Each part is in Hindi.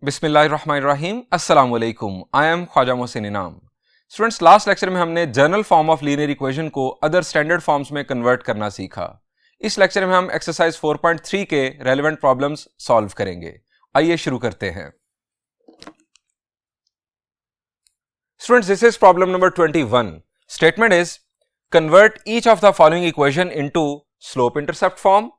बिस्मिल्लाहिर्रहमानिर्रहीम। अस्सलाम वालेकुम। आई एम ख्वाजा मोहसिन इनाम। स्टूडेंट्स, लास्ट लेक्चर में हमने general form of linear equation को अदर स्टैंडर्ड फॉर्म्स में कन्वर्ट करना सीखा। इस लेक्चर में हम एक्सरसाइज 4.3 के रेलेवेंट प्रॉब्लम्स सॉल्व करेंगे। आइए शुरू करते हैं। Students, this is problem number 21। Statement is convert each of the following equation into slope intercept form,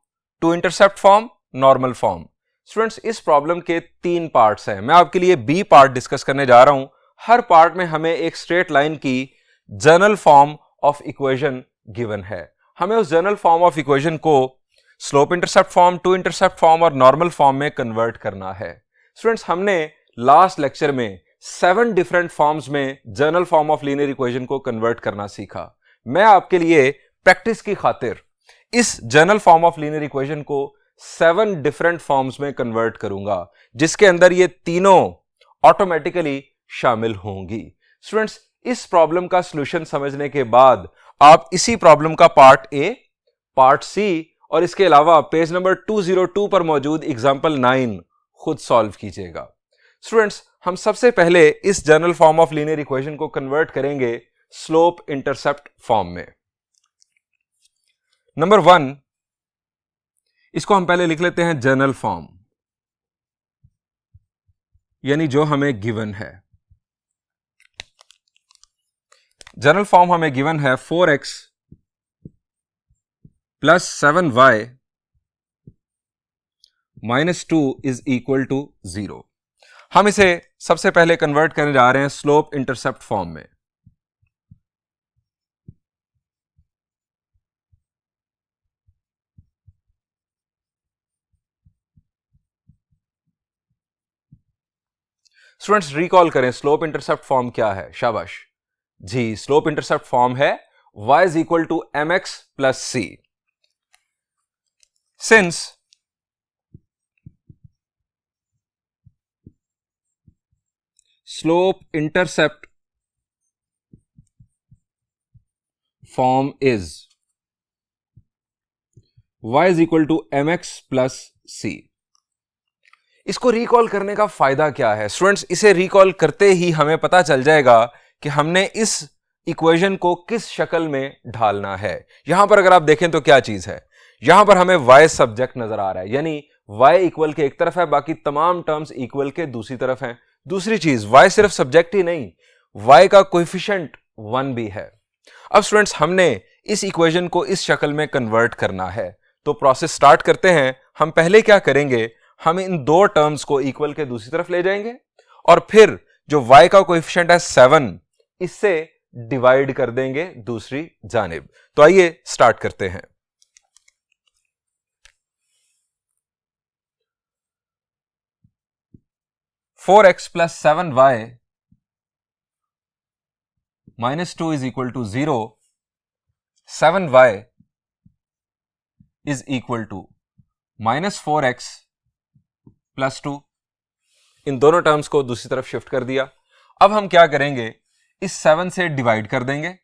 two intercept form, normal form. Students, इस प्रॉब्लम के 3 पार्ट्स हैं। मैं आपके लिए बी पार्ट डिस्कस करने जा रहा हूं। हर पार्ट में हमें एक स्ट्रेट लाइन की general form of equation given है। हमें उस जनरल फॉर्म ऑफ इक्वेशन को slope intercept form, two intercept form और नॉर्मल फॉर्म में कन्वर्ट करना है। स्टूडेंट्स, हमने लास्ट लेक्चर में 7 डिफरेंट फॉर्म्स में general form of linear equation को कन्वर्ट करना सीखा। मैं आपके लिए प्रैक्टिस की खातिर इस general form of linear equation को 7 डिफरेंट फॉर्म्स में कन्वर्ट करूंगा, जिसके अंदर ये तीनों ऑटोमेटिकली शामिल होंगी। स्टूडेंट्स, इस प्रॉब्लम का सॉल्यूशन समझने के बाद आप इसी प्रॉब्लम का पार्ट ए, पार्ट सी और इसके अलावा पेज नंबर 202 पर मौजूद एग्जांपल 9 खुद सॉल्व कीजिएगा। स्टूडेंट्स, हम सबसे पहले इस general form of linear equation को कन्वर्ट करेंगे स्लोप इंटरसेप्ट फॉर्म में। नंबर 1, इसको हम पहले लिख लेते हैं जनरल फॉर्म, यानी जो हमें गिवन है। जनरल फॉर्म हमें गिवन है 4x plus 7y minus 2 is equal to 0। हम इसे सबसे पहले कन्वर्ट करने जा रहे हैं स्लोप इंटरसेप्ट फॉर्म में। स्टूडेंट्स, रिकॉल करें स्लोप इंटरसेप्ट फॉर्म क्या है। शाबाश जी, स्लोप इंटरसेप्ट फॉर्म है y is equal to mx plus c। Since slope intercept form is y is equal to mx plus c। इसको रिकॉल करने का फायदा क्या है? स्टूडेंट्स, इसे रिकॉल करते ही हमें पता चल जाएगा कि हमने इस इक्वेशन को किस शक्ल में ढालना है। यहां पर अगर आप देखें तो क्या चीज है, यहां पर हमें y सब्जेक्ट नजर आ रहा है, यानी y इक्वल के एक तरफ है, बाकी तमाम टर्म्स इक्वल के दूसरी तरफ हैं। दूसरी चीज, y सिर्फ सब्जेक्ट ही नहीं, y का कोएफिशिएंट 1 भी है। अब स्टूडेंट्स, हमने इस इक्वेशन को इस शक्ल में कन्वर्ट करना है, तो प्रोसेस स्टार्ट करते हैं। हम पहले क्या करेंगे, हम इन 2 टर्म्स को इक्वल के दूसरी तरफ ले जाएंगे और फिर जो y का कोएफिशिएंट है 7, इससे डिवाइड कर देंगे दूसरी जानिब। तो आइए स्टार्ट करते हैं। Four x plus 7y minus 2 is equal to 0। 7y is equal to minus 4x plus 2। इन दोनों टर्म्स को दूसरी तरफ शिफ्ट कर दिया। अब हम क्या करेंगे, इस 7 से डिवाइड कर देंगे।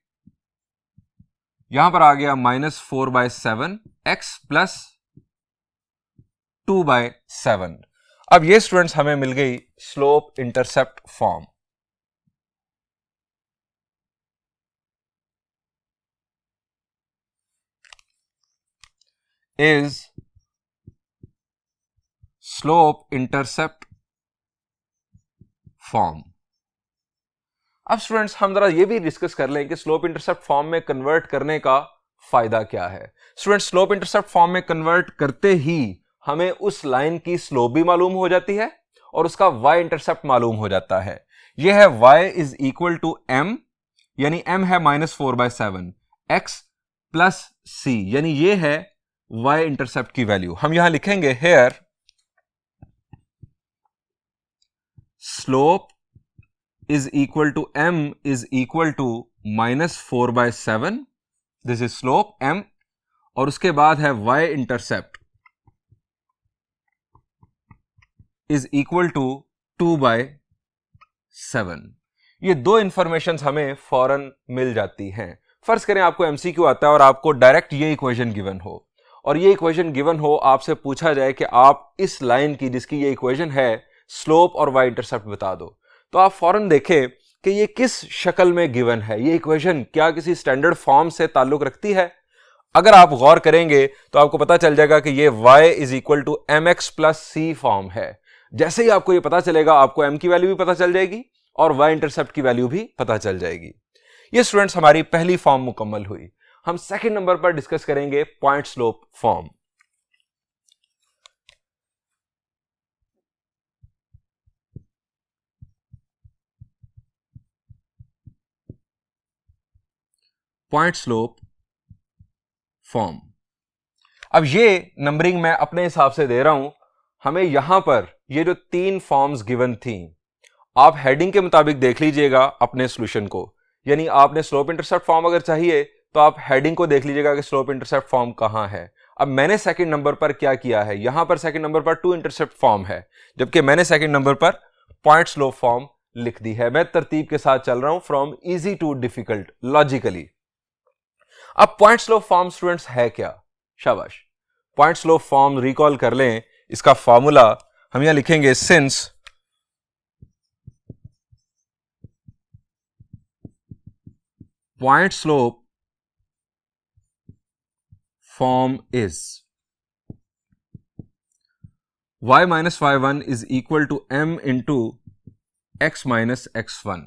यहां पर आ गया माइनस 4/7 x प्लस 2/7। अब ये स्टूडेंट्स हमें मिल गई slope intercept form. Is slope intercept form. अब स्टूडेंट्स, हम जरा ये भी डिस्कस कर लें कि स्लोप इंटरसेप्ट फॉर्म में कन्वर्ट करने का फायदा क्या है। स्टूडेंट्स, स्लोप इंटरसेप्ट फॉर्म में कन्वर्ट करते ही हमें उस लाइन की स्लोप भी मालूम हो जाती है और उसका y इंटरसेप्ट मालूम हो जाता है। यह है y is equal to m, यानी m है माइनस 4/7 x प्लस c, यानी यह है y इंटरसेप्ट की वैल्यू। हम यहां लिखेंगे here slope is equal to m is equal to minus 4/7, this is slope m, और उसके बाद है y intercept is equal to 2/7। ये 2 इंफॉर्मेशन हमें फौरन मिल जाती हैं। फर्ज करें आपको MCQ आता है और आपको डायरेक्ट ये इक्वेशन गिवन हो, और ये इक्वेशन गिवन हो, आपसे पूछा जाए कि आप इस लाइन की जिसकी ये इक्वेशन है स्लोप और y इंटरसेप्ट बता दो, तो आप फौरन देखें कि ये किस शक्ल में गिवन है, ये इक्वेशन क्या किसी स्टैंडर्ड फॉर्म से ताल्लुक रखती है। अगर आप गौर करेंगे तो आपको पता चल जाएगा कि ये y is equal to m x plus c form है। जैसे ही आपको ये पता चलेगा, आपको m की वैल्यू भी पता चल जाएगी और y इंटरसेप्ट की वैल्यू भी पता चल जाएगी। ये स्टूडेंट्स हमारी पहली फॉर्म मुकम्मल हुई। हम सेकंड नंबर पर डिस्कस करेंगे point slope form. Point slope form, अब ये नंबरिंग मैं अपने हिसाब से दे रहा हूं। हमें यहां पर ये जो 3 फॉर्म्स गिवन थी, आप हेडिंग के मुताबिक देख लीजिएगा अपने सॉल्यूशन को। यानी आपने स्लोप इंटरसेप्ट फॉर्म अगर चाहिए तो आप हेडिंग को देख लीजिएगा कि स्लोप इंटरसेप्ट फॉर्म कहां है। अब मैंने सेकंड नंबर पर क्या किया है, यहां पर सेकंड नंबर पर 2 इंटरसेप्ट फॉर्म है, जबकि मैंने सेकंड नंबर पर पॉइंट स्लोप फॉर्म लिख दी है। मैं तरतीब के साथ चल रहा हूं, from easy to difficult logically. अब पॉइंट स्लोप फॉर्म स्टूडेंट्स है क्या? शाबाश, पॉइंट स्लोप फॉर्म रिकॉल कर लें। इसका फॉर्मूला हम यहां लिखेंगे, since point slope form is y minus y1 is equal to m into x minus x1।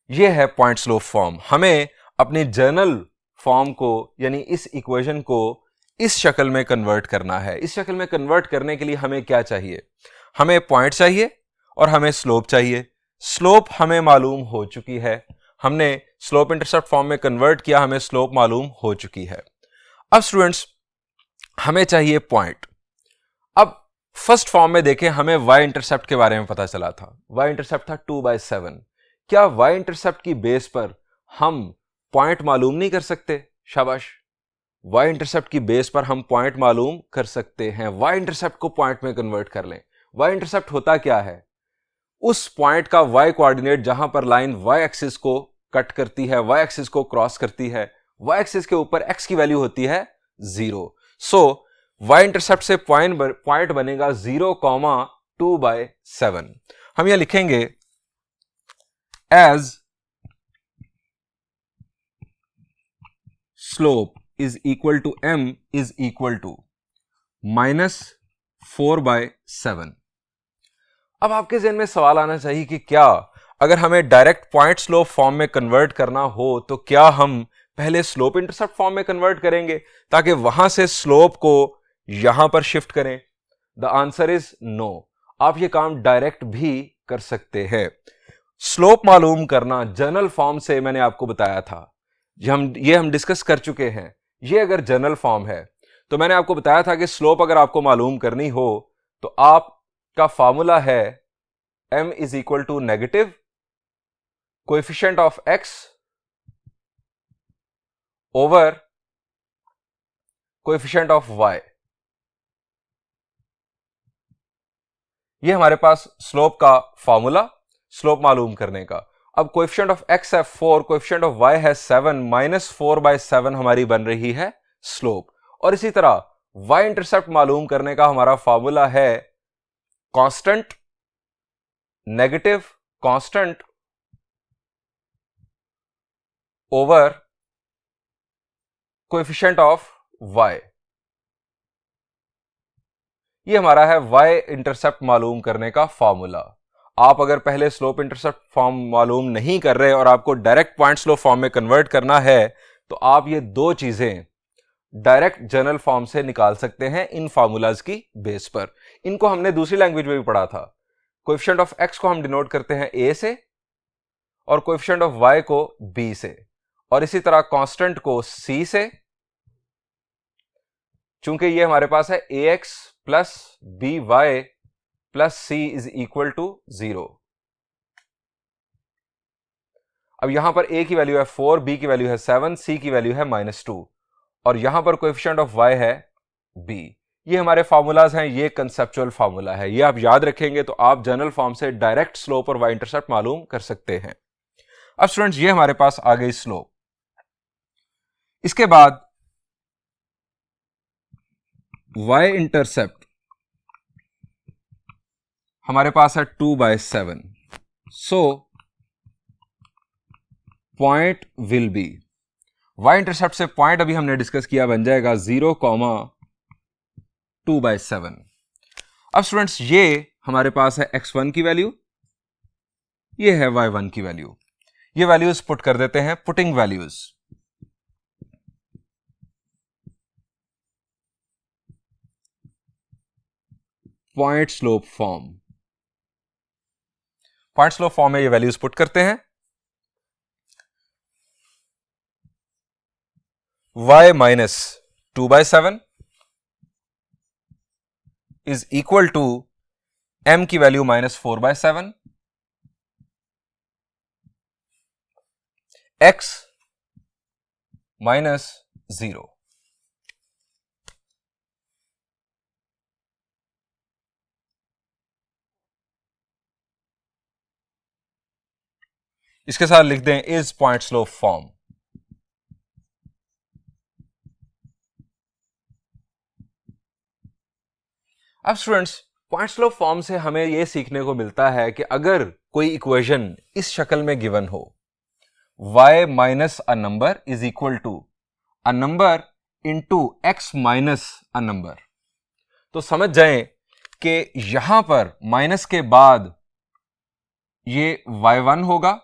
यह है पॉइंट स्लोप फॉर्म। हमें अपनी जर्नल फॉर्म को, यानी इस इक्वेशन को इस शक्ल में कन्वर्ट करना है। इस शक्ल में कन्वर्ट करने के लिए हमें क्या चाहिए? हमें पॉइंट चाहिए और हमें स्लोप चाहिए। स्लोप हमें मालूम हो चुकी है, हमने स्लोप इंटरसेप्ट फॉर्म में कन्वर्ट किया, हमें स्लोप मालूम हो चुकी है। अब स्टूडेंट्स हमें चाहिए पॉइंट। अब फर्स्ट फॉर्म में देखें, हमें y इंटरसेप्ट के बारे में पता चला था। y इंटरसेप्ट था 2/7। क्या y इंटरसेप्ट की बेस पर हम पॉइंट मालूम नहीं कर सकते? शाबाश, y इंटरसेप्ट की बेस पर हम पॉइंट मालूम कर सकते हैं। y इंटरसेप्ट को पॉइंट में कन्वर्ट कर लें। y इंटरसेप्ट होता क्या है? उस पॉइंट का y कोऑर्डिनेट जहां पर लाइन y एक्सिस को कट करती है, y एक्सिस को क्रॉस करती है, y एक्सिस के ऊपर x की वैल्यू होती है 0। सो y इंटरसेप्ट से पॉइंट बनेगा 0,2/7। हम यह लिखेंगे as slope is equal to m is equal to -4/7। अब आपके ज़हन में सवाल आना चाहिए कि क्या अगर हमें डायरेक्ट पॉइंट स्लोप फॉर्म में कन्वर्ट करना हो तो क्या हम पहले स्लोप इंटरसेप्ट फॉर्म में कन्वर्ट करेंगे ताकि वहां से स्लोप को यहां पर शिफ्ट करें? The answer is no. आप ये काम डायरेक्ट भी कर सकते हैं। स्लोप मालूम करना जर्नल फॉर्म से मैंने आपको बताया था, ये हम डिस्कस कर चुके हैं। ये अगर जर्नल फॉर्म है तो मैंने आपको बताया था कि स्लोप अगर आपको मालूम करनी हो तो आपका फॉर्मूला है m is equal to negative coefficient of x over coefficient of y। ये हमारे पास स्लोप का फॉर्मूला, स्लोप मालूम करने का। अब कोएफिशिएंट ऑफ x है 4, कोएफिशिएंट ऑफ y है 7, -4/7 हमारी बन रही है स्लोप। और इसी तरह y इंटरसेप्ट मालूम करने का हमारा फॉर्मूला है constant, negative constant over coefficient of y। ये हमारा है y इंटरसेप्ट मालूम करने का फॉर्मूला। आप अगर पहले स्लोप इंटरसेप्ट फॉर्म मालूम नहीं कर रहे और आपको डायरेक्ट पॉइंट स्लोप फॉर्म में कन्वर्ट करना है तो आप ये दो चीजें डायरेक्ट जर्नल फॉर्म से निकाल सकते हैं इन फार्मूलाज की बेस पर। इनको हमने दूसरी लैंग्वेज में भी पढ़ा था। कोएफिशिएंट ऑफ x को हम डिनोट करते हैं a से और कोएफिशिएंट ऑफ y को b से, और इसी तरह कांस्टेंट को c से। चूंकि ये हमारे पास है ax plus by plus c is equal to 0। अब यहां पर a की वैल्यू है 4, b की वैल्यू है 7, c की वैल्यू है -2 और यहां पर कोएफिशिएंट ऑफ y है b। ये हमारे फार्मूलाज हैं, ये कंसेप्चुअल फार्मूला है। ये आप याद रखेंगे तो आप जनरल फॉर्म से डायरेक्ट स्लोप और y इंटरसेप्ट मालूम कर सकते हैं। अब स्टूडेंट्स ये हमारे पास आ गई स्लोप। इसके बाद y इंटरसेप्ट हमारे पास है 2/7, सो point will B, y intercept से पॉइंट अभी हमने डिस्कस किया, बन जाएगा 0,2/7। अब स्टूडेंट्स ये हमारे पास है x1 की वैल्यू, ये है y1 की वैल्यू। ये वैल्यूज पुट कर देते हैं, putting values. Point slope form, point slope form में ये वैल्यूज पुट करते हैं। y minus 2/7 is equal to m की वैल्यू माइनस 4/7, x माइनस 0। इसके साथ लिख दें इज पॉइंट स्लोप फॉर्म। अब स्टूडेंट्स पॉइंट स्लोप फॉर्म से हमें यह सीखने को मिलता है कि अगर कोई इक्वेशन इस शक्ल में गिवन हो, y minus a number is equal to a number into x minus a number, तो समझ जाएं कि यहां पर माइनस के बाद ये y1 होगा,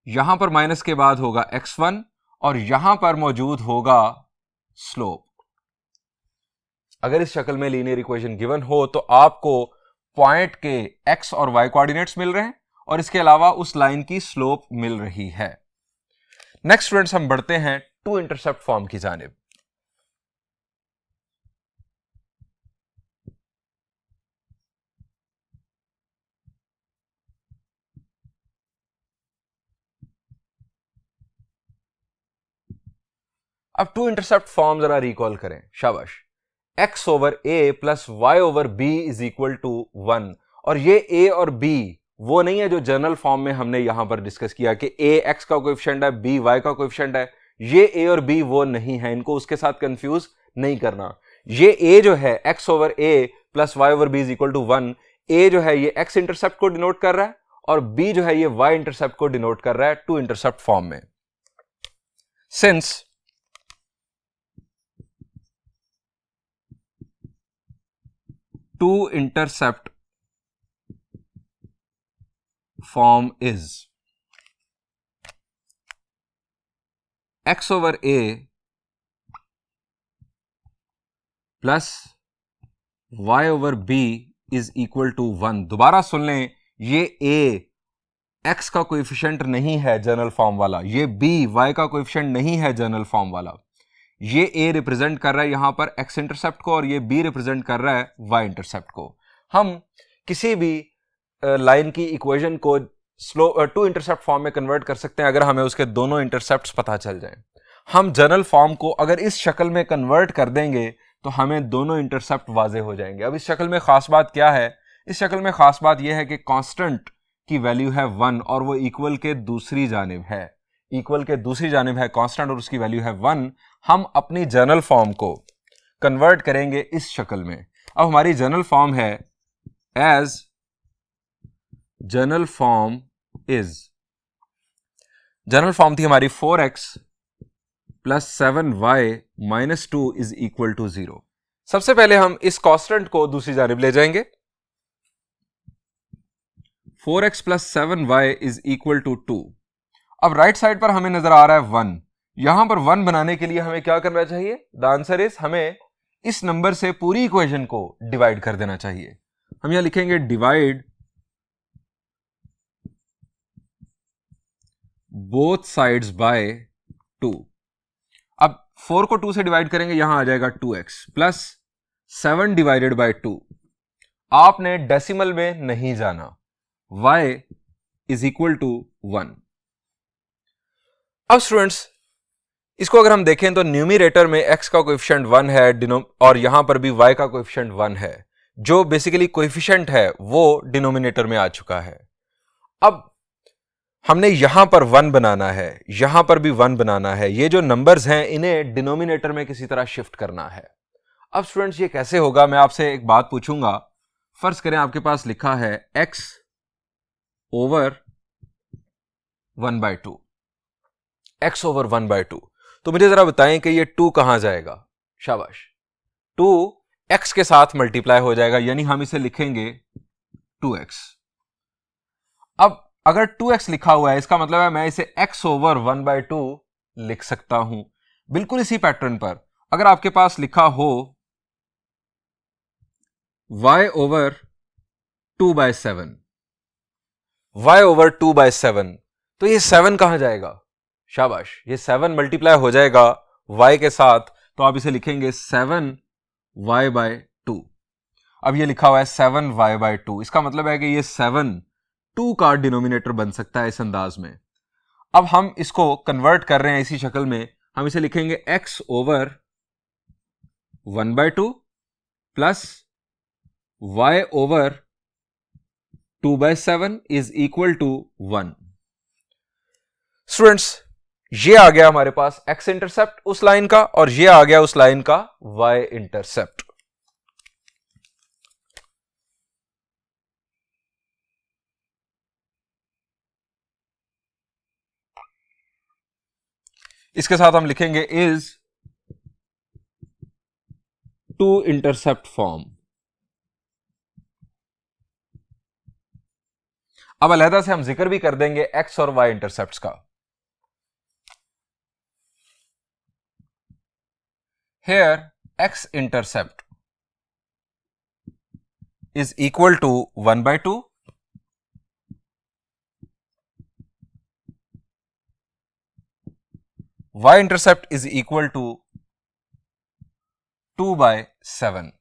यहां पर माइनस के बाद होगा x1 और यहां पर मौजूद होगा स्लोप। अगर इस शक्ल में लीनियर इक्वेशन गिवन हो तो आपको पॉइंट के x और y कोऑर्डिनेट्स मिल रहे हैं और इसके अलावा उस लाइन की स्लोप मिल रही है। नेक्स्ट स्टूडेंट्स हम बढ़ते हैं टू इंटरसेप्ट फॉर्म की जानिब। अब टू इंटरसेप्ट फॉर्म जरा रिकॉल करें, शाबाश। x over a plus y over b is equal to 1, और ये a और b वो नहीं है जो जनरल फॉर्म में हमने यहां पर डिस्कस किया कि a x का कोएफिशिएंट है, b y का कोएफिशिएंट है। ये a और b वो नहीं है, इनको उसके साथ कंफ्यूज नहीं करना। ये a जो है x over a plus y over b is equal to 1, a जो है ये x इंटरसेप्ट को डिनोट कर रहा है और b जो है ये y इंटरसेप्ट को डिनोट कर रहा है टू इंटरसेप्ट फॉर्म में। Since two intercept form is x over a plus y over b is equal to 1। दोबारा सुन लें, ये a x का कोएफिशिएंट नहीं है जनरल फॉर्म वाला, ये b y का कोएफिशिएंट नहीं है जनरल फॉर्म वाला। ये a रिप्रेजेंट कर रहा है यहां पर x इंटरसेप्ट को और ये b रिप्रेजेंट कर रहा है y इंटरसेप्ट को। हम किसी भी लाइन की इक्वेशन को टू इंटरसेप्ट फॉर्म में कन्वर्ट कर सकते हैं अगर हमें उसके दोनों इंटरसेप्ट्स पता चल जाएं। हम जनरल फॉर्म को अगर इस शक्ल में कन्वर्ट कर देंगे तो हमें दोनों इंटरसेप्ट वाजे हो जाएंगे। अब इस शक्ल में खास बात क्या है? इस शक्ल में खास बात यह है कि कांस्टेंट की वैल्यू है 1 और वो इक्वल के दूसरी जानिब है, इक्वल के दूसरी जानिब है कांस्टेंट और उसकी वैल्यू है 1। हम अपनी जनरल फॉर्म को कन्वर्ट करेंगे इस शक्ल में। अब हमारी जनरल फॉर्म है as general form is, general form थी हमारी 4x plus 7y minus 2 is equal to 0। सबसे पहले हम इस कांस्टेंट को दूसरी जानिब ले जाएंगे। 4x plus 7y is equal to 2। अब राइट साइड पर हमें नजर आ रहा है 1। यहां पर 1 बनाने के लिए हमें क्या करना चाहिए? द आंसर इज हमें इस नंबर से पूरी इक्वेशन को डिवाइड कर देना चाहिए। हम यहां लिखेंगे डिवाइड बोथ साइड्स बाय 2। अब 4 को 2 से डिवाइड करेंगे, यहां आ जाएगा 2x प्लस 7 डिवाइडेड बाय 2। आपने डेसिमल में नहीं जाना, y इज इक्वल टू 1। अब स्टूडेंट्स इसको अगर हम देखें तो न्यूमरेटर में x का कोएफिशिएंट 1 है और यहां पर भी y का कोएफिशिएंट 1 है। जो बेसिकली कोएफिशिएंट है वो डिनोमिनेटर में आ चुका है। अब हमने यहां पर 1 बनाना है, यहां पर भी 1 बनाना है। ये जो नंबर्स हैं इन्हें डिनोमिनेटर में किसी तरह शिफ्ट करना है। अब स्टूडेंट्स ये कैसे होगा? मैं आपसे एक बात पूछूंगा। फर्ज करें आपके पास लिखा है x ओवर 1/2, x ओवर 1/2। तो मुझे जरा बताएं कि ये 2 कहां जाएगा। शाबाश, 2 x के साथ मल्टीप्लाई हो जाएगा, यानी हम इसे लिखेंगे 2x। अब अगर 2x लिखा हुआ है, इसका मतलब है मैं इसे x ओवर 1/2 लिख सकता हूं। बिल्कुल इसी पैटर्न पर अगर आपके पास लिखा हो y ओवर 2/7, y ओवर 2/7, तो ये 7 कहां जाएगा। शाबाश, ये 7 मल्टीप्लाई हो जाएगा y के साथ, तो आप इसे लिखेंगे 7y/2। अब ये लिखा हुआ है 7y/2, इसका मतलब है कि ये 7 2 का डिनोमिनेटर बन सकता है इस अंदाज में। अब हम इसको कन्वर्ट कर रहे हैं इसी शक्ल में, हम इसे लिखेंगे x over 1/2 plus y over 2/7 is equal to 1। Students, ये आ गया हमारे पास x इंटरसेप्ट उस लाइन का, और ये आ गया उस लाइन का y इंटरसेप्ट। इसके साथ हम लिखेंगे इज टू इंटरसेप्ट फॉर्म। अब अलहदा से हम जिक्र भी कर देंगे x और y इंटरसेप्ट्स का। Here x intercept is equal to 1/2 y intercept is equal to 2/7।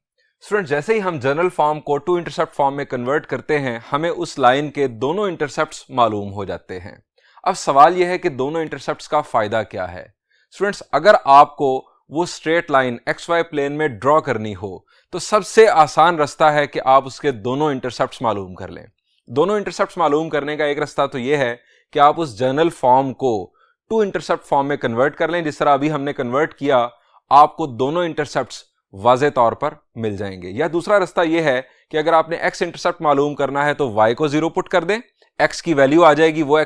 Student, जैसे ही हम जनरल फॉर्म को टू इंटरसेप्ट फॉर्म में कन्वर्ट करते हैं, हमें उस लाइन के दोनों इंटरसेप्ट्स मालूम हो जाते हैं। अब सवाल यह है कि दोनों इंटरसेप्ट्स का फायदा क्या है। स्टूडेंट्स, अगर आपको वो स्ट्रेट लाइन XY प्लेन में ड्रॉ करनी हो तो सबसे आसान रास्ता है कि आप उसके दोनों इंटरसेप्ट्स मालूम कर लें। दोनों इंटरसेप्ट्स मालूम करने का एक रास्ता तो यह है कि आप उस जनरल फॉर्म को टू इंटरसेप्ट फॉर्म में कन्वर्ट कर लें, जिस तरह अभी हमने कन्वर्ट किया। आपको दोनों इंटरसेप्ट्स वाज़े तौर पर मिल जाएंगे। या दूसरा रास्ता यह है कि अगर आपने x इंटरसेप्ट मालूम करना है तो y को 0 पुट कर दें, x की वैल्यू आ जाएगी, वो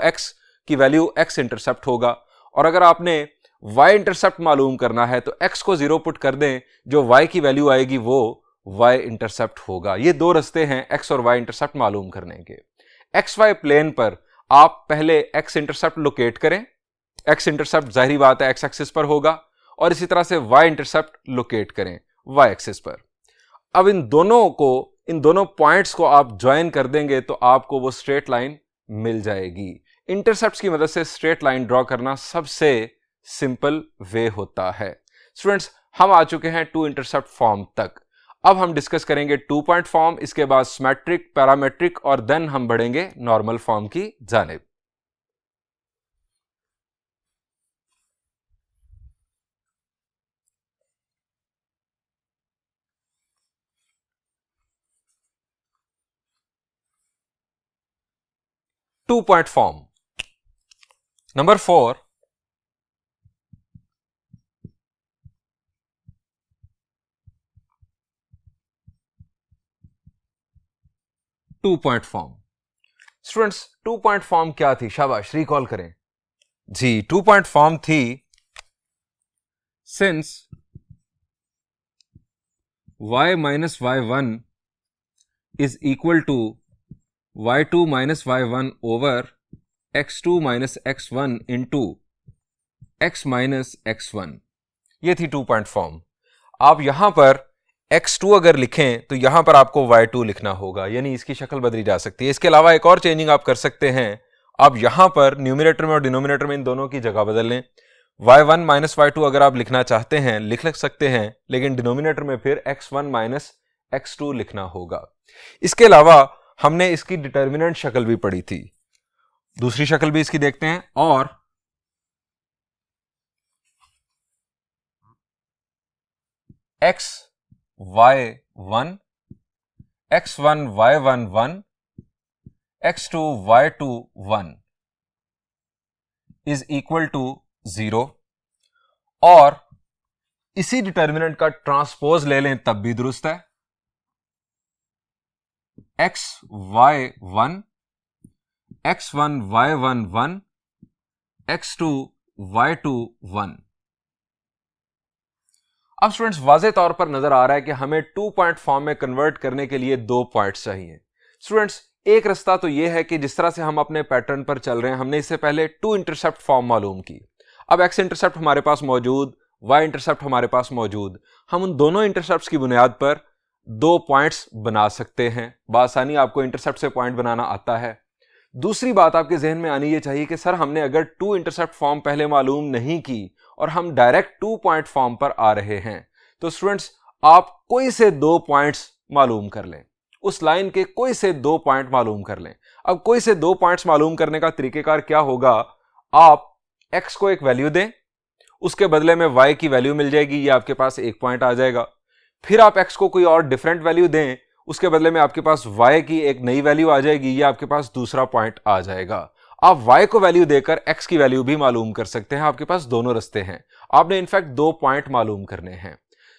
x की वैल्यू x इंटरसेप्ट होगा। और अगर आपने y इंटरसेप्ट मालूम करना है तो x को 0 पुट कर दें, जो y की वैल्यू आएगी वो y इंटरसेप्ट होगा। ये दो रास्ते हैं x और y इंटरसेप्ट मालूम करने के। XY प्लेन पर आप पहले x इंटरसेप्ट लोकेट करें। x इंटरसेप्ट जाहिर बात है x एक्सिस पर होगा, और इसी तरह से y इंटरसेप्ट लोकेट करें y एक्सिस पर। अब इन दोनों पॉइंट्स को आप ज्वाइन कर देंगे तो आपको वो स्ट्रेट लाइन मिल जाएगी। इंटरसेप्ट्स की मदद से स्ट्रेट लाइन ड्रॉ करना सबसे सिंपल वे होता है। स्टूडेंट्स, हम आ चुके हैं टू इंटरसेप्ट फॉर्म तक। अब हम डिस्कस करेंगे 2 पॉइंट फॉर्म, इसके बाद सिमेट्रिक, पैरामेट्रिक, और देन हम बढ़ेंगे नॉर्मल फॉर्म की जानिब। Two point form number 4, two point form. Students, 2 point form क्या थी? शाबाश, रिकॉल करें जी। 2 पॉइंट फॉर्म थी since y minus y1 is equal to y2 minus y1 over x2 minus x1 into x minus x1। ये थी 2 पॉइंट फॉर्म। आप यहां पर x2 अगर लिखें तो यहां पर आपको y2 लिखना होगा, यानी इसकी शक्ल बदली जा सकती है। इसके अलावा एक और चेंजिंग आप कर सकते हैं, आप यहां पर न्यूमरेटर में और डिनोमिनेटर में इन दोनों की जगह बदल लें। y1 माइनस y2 अगर आप लिखना चाहते हैं लिख सकते हैं, लेकिन डिनोमिनेटर में फिर x1 माइनस x2 लिखना होगा। इसके अलावा हमने इसकी डिटर्मिनेंट शक्ल भी पढ़ी थी, दूसरी शक्ल भी इसकी देखते हैं। और y1 x1 y1 1 x2 y2 1 is equal to 0, और इसी डिटर्मिनेंट का ट्रांसपोज ले लें तब भी दुरुस्त है। xy1, x1 y1 1, x2 y2 1। अब स्टूडेंट्स वाज़े तौर पर नजर आ रहा है कि हमें 2 पॉइंट फॉर्म में कन्वर्ट करने के लिए 2 पॉइंट्स चाहिए। स्टूडेंट्स एक रास्ता तो यह है कि जिस तरह से हम अपने पैटर्न पर चल रहे हैं, हमने इससे पहले 2 इंटरसेप्ट फॉर्म मालूम की। अब x इंटरसेप्ट हमारे पास मौजूद, y इंटरसेप्ट हमारे पास मौजूद, हम उन दोनों इंटरसेप्ट्स की बुनियाद पर 2 पॉइंट्स बना सकते हैं। बासानी आपको इंटरसेप्ट से पॉइंट बनाना आता है। दूसरी बात आपके जहन में आनी ये चाहिए कि सर हमने अगर 2 इंटरसेप्ट फॉर्म पहले मालूम नहीं की और हम डायरेक्ट 2 पॉइंट फॉर्म पर आ रहे हैं, तो स्टूडेंट्स आप कोई से 2 पॉइंट्स मालूम कर लें, उस लाइन के कोई से 2 पॉइंट मालूम कर लें। अब कोई से 2 पॉइंट्स मालूम करने का तरीकेकार क्या होगा? आप x को एक वैल्यू दें, उसके बदले में y की वैल्यू मिल जाएगी, ये आपके पास एक पॉइंट आ जाएगा। फिर आप x को कोई और डिफरेंट वैल्यू दें, उसके बदले में आपके पास y की एक नई वैल्यू आ जाएगी, ये आपके पास दूसरा पॉइंट आ जाएगा। आप y को वैल्यू देकर x की वैल्यू भी मालूम कर सकते हैं। आपके पास दोनों रास्ते हैं। आपने इनफैक्ट 2 पॉइंट मालूम करने हैं।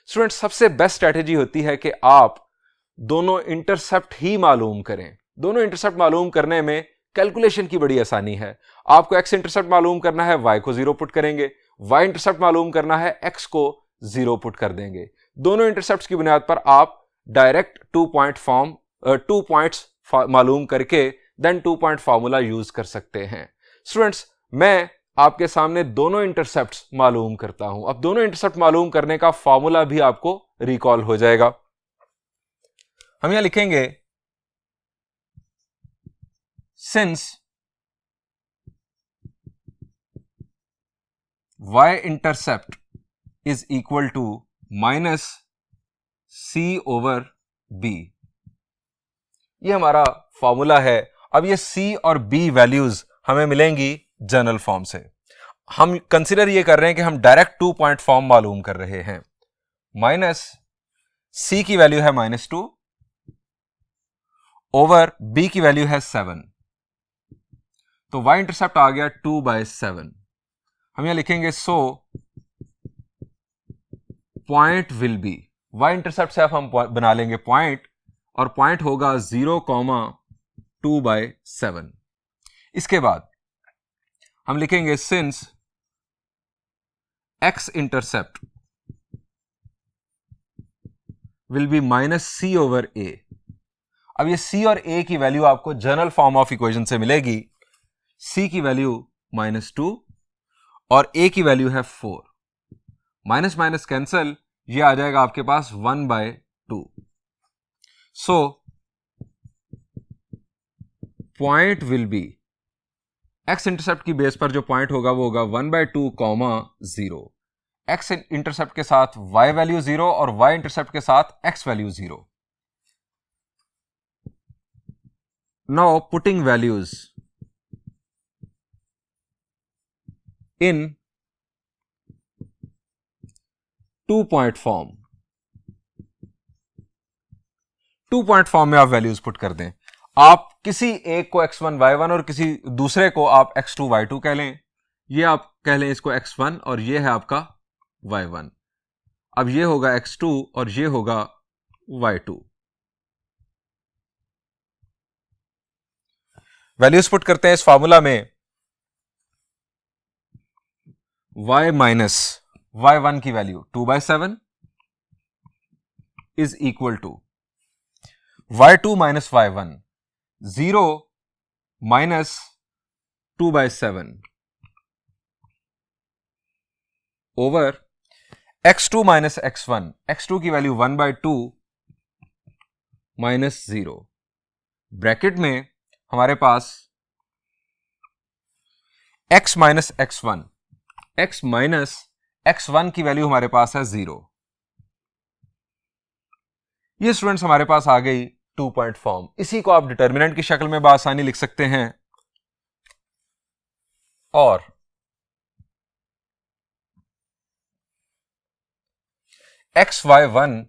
स्टूडेंट सबसे बेस्ट स्ट्रेटेजी होती है कि आप दोनों इंटरसेप्ट ही मालूम करें। दोनों इंटरसेप्ट मालूम करने में कैलकुलेशन की बड़ी आसानी है। आपको x इंटरसेप्ट मालूम करना है, y को 0 पुट करेंगे, y इंटरसेप्ट मालूम करना है, x को 0 पुट कर देंगे। दोनों इंटरसेप्ट्स की बुनियाद पर आप डायरेक्ट 2 पॉइंट्स मालूम करके देन 2 पॉइंट फार्मूला यूज कर सकते हैं। स्टूडेंट्स मैं आपके सामने दोनों इंटरसेप्ट्स मालूम करता हूं। अब दोनों इंटरसेप्ट मालूम करने का फार्मूला भी आपको रिकॉल हो जाएगा। हम यहां लिखेंगे since y intercept is equal to minus c over b, ये हमारा फॉर्मूला है। अब ये c और b वैल्यूज हमें मिलेंगी जनरल फॉर्म से। हम कंसीडर ये कर रहे हैं कि हम डायरेक्ट 2 पॉइंट फॉर्म मालूम कर रहे हैं। माइनस c की वैल्यू है -2 ओवर b की वैल्यू है 7, तो y इंटरसेप्ट आ गया 2/7। हम यहां लिखेंगे सो point will B, y intercept से अब हम बना लेंगे पॉइंट, और पॉइंट होगा 0,2/7। इसके बाद हम लिखेंगे since x intercept will be -c over a। अब ये c और a की वैल्यू आपको जनरल फॉर्म ऑफ इक्वेशन से मिलेगी। c की वैल्यू -2 और a की वैल्यू है 4, माइनस माइनस कैंसल, ये आ जाएगा आपके पास 1/2। सो point will B, x intercept की बेस पर जो पॉइंट होगा वो होगा 1/2, 0। x इंटरसेप्ट के साथ y वैल्यू 0 और y इंटरसेप्ट के साथ x value 0। Now putting values इन 2 पॉइंट फॉर्म। 2 पॉइंट फॉर्म में आप वैल्यूज पुट कर दें। आप किसी एक को x1 y1 और किसी दूसरे को आप x2 y2 कह लें। ये आप कह लें इसको x1 और ये है आपका y1। अब ये होगा x2 और ये होगा y2। वैल्यूज पुट करते हैं इस फार्मूला में। y माइनस y1 की value 2/7 is equal to y2 minus y1, 0 minus 2/7 over x2 minus x1, x2 की वैल्यू 1/2 माइनस 0। ब्रैकेट में हमारे पास x minus x1, x minus x1 की वैल्यू हमारे पास है 0। ये स्टूडेंट्स हमारे पास आ गई 2 पॉइंट फॉर्म। इसी को आप डिटर्मिनेंट की शक्ल में बआसानी लिख सकते हैं और x1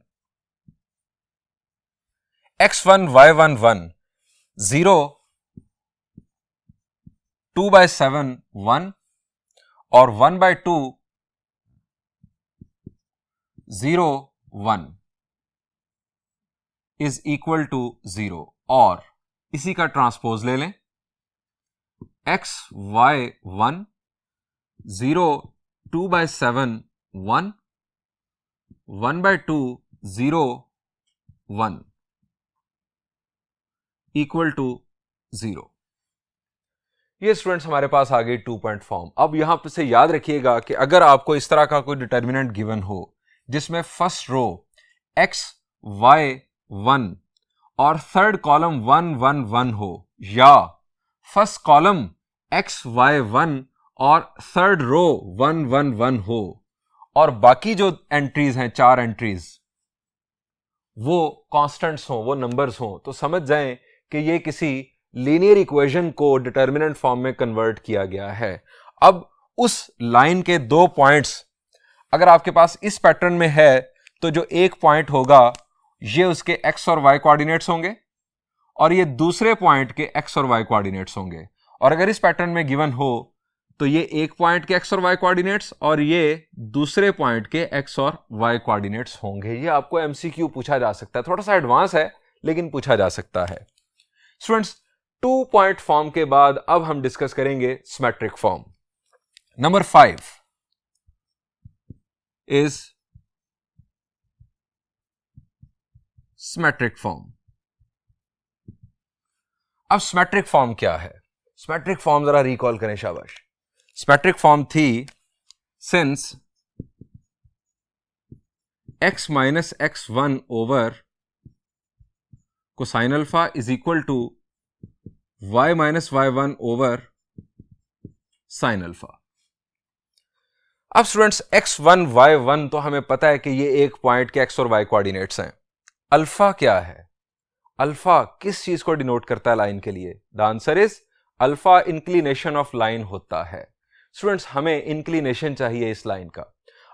y1 1, 0 2/7 1 और 1/2 0 1 इज इक्वल टू 0। और इसी का ट्रांसपोज ले लें, x y 1 0 2/7 1 1/2 0 1 इक्वल टू 0। ये स्टूडेंट्स हमारे पास आ गई 2 पॉइंट फॉर्म। अब यहां पर से याद रखिएगा कि अगर आपको इस तरह का कोई डिटर्मिनेंट गिवन हो जिसमें फर्स्ट रो x y 1 और थर्ड कॉलम 1 1 1 हो, या फर्स्ट कॉलम x y 1 और थर्ड रो 1 1 1 हो, और बाकी जो एंट्रीज हैं 4 एंट्रीज वो कांस्टेंट्स हो, वो नंबर्स हो, तो समझ जाएं कि ये किसी लीनियर इक्वेशन को डिटर्मिनेंट फॉर्म में कन्वर्ट किया गया है। अब उस लाइन के 2 पॉइंट्स अगर आपके पास इस पैटर्न में है तो जो एक पॉइंट होगा ये उसके x और y कोऑर्डिनेट्स होंगे और ये दूसरे पॉइंट के x और y कोऑर्डिनेट्स होंगे। और अगर इस पैटर्न में गिवन हो तो ये एक पॉइंट के x और y कोऑर्डिनेट्स और ये दूसरे पॉइंट के x और y कोऑर्डिनेट्स होंगे। ये आपको एमसीक्यू पूछा जा सकता है, थोड़ा सा एडवांस है लेकिन पूछा जा सकता है। स्टूडेंट्स 2 पॉइंट फॉर्म के बाद अब हम डिस्कस करेंगे symmetric form. Number 5 is symmetric form. अब सिमेट्रिक फॉर्म क्या है? सिमेट्रिक फॉर्म जरा रिकॉल करें, शाबाश। सिमेट्रिक फॉर्म थी since x minus x1 over cosine alpha is equal to y minus y1 over sine alpha. अब स्टूडेंट्स x1 y1 तो हमें पता है कि ये एक पॉइंट के x और y कोऑर्डिनेट्स हैं। अल्फा क्या है? अल्फा किस चीज को डिनोट करता है लाइन के लिए? The answer is alpha inclination of line होता है। स्टूडेंट्स हमें इंक्लिनेशन चाहिए इस लाइन का।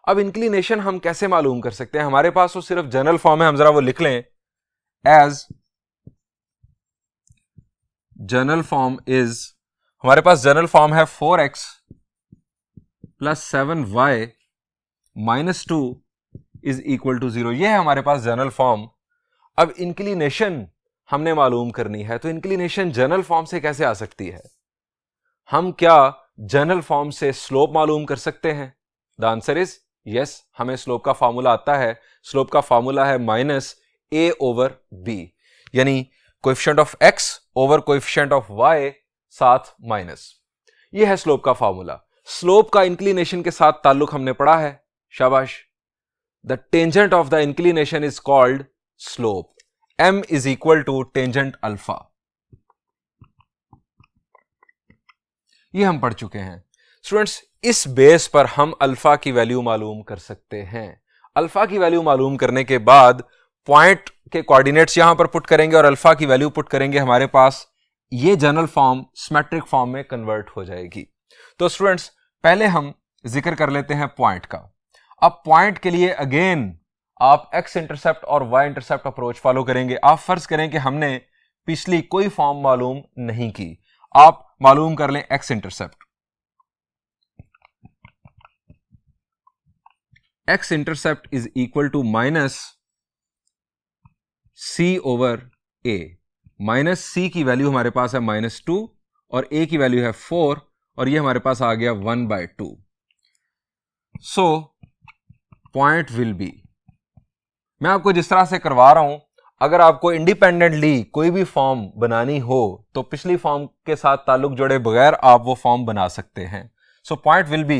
अब इंक्लिनेशन हम कैसे मालूम कर सकते हैं? हमारे पास वो सिर्फ जनरल फॉर्म है, हम जरा वो लिख लें। एज जनरल फॉर्म इज, हमारे पास जनरल फॉर्म है 4x plus 7y minus 2 is equal to 0। यह है हमारे पास जनरल फॉर्म। अब इंक्लिनेशन हमने मालूम करनी है, तो इंक्लिनेशन जनरल फॉर्म से कैसे आ सकती है? हम क्या जनरल फॉर्म से स्लोप मालूम कर सकते हैं? द आंसर इज यस, हमें स्लोप का फार्मूला आता है। स्लोप का फार्मूला है माइनस a ओवर b, यानी coefficient of x over coefficient of y साथ माइनस। यह है स्लोप का फार्मूला। स्लोप का इंक्लिनेशन के साथ ताल्लुक हमने पढ़ा है, शाबाश। The tangent of the inclination is called slope. m is equal to tangent alpha. ये हम पढ़ चुके हैं। स्टूडेंट्स इस बेस पर हम अल्फा की वैल्यू मालूम कर सकते हैं। अल्फा की वैल्यू मालूम करने के बाद पॉइंट के कोऑर्डिनेट्स यहां पर पुट करेंगे और अल्फा की वैल्यू पुट करेंगे, हमारे पास ये जनरल फॉर्म सिमेट्रिक फॉर्म में कन्वर्ट हो जाएगी। तो स्टूडेंट्स पहले हम जिक्र कर लेते हैं पॉइंट का। अब पॉइंट के लिए अगेन आप x इंटरसेप्ट और y इंटरसेप्ट अप्रोच फॉलो करेंगे। आप फर्ज करें कि हमने पिछली कोई फॉर्म मालूम नहीं की, आप मालूम कर लें x intercept. x intercept is equal to minus c over a। Minus c की वैल्यू हमारे पास है -2 और a की वैल्यू है 4 और ये हमारे पास आ गया 1/2। सो पॉइंट विल बी, मैं आपको जिस तरह से करवा रहा हूं, अगर आपको इंडिपेंडेंटली कोई भी फॉर्म बनानी हो तो पिछली फॉर्म के साथ ताल्लुक जोड़े बगैर आप वो फॉर्म बना सकते हैं। So point will be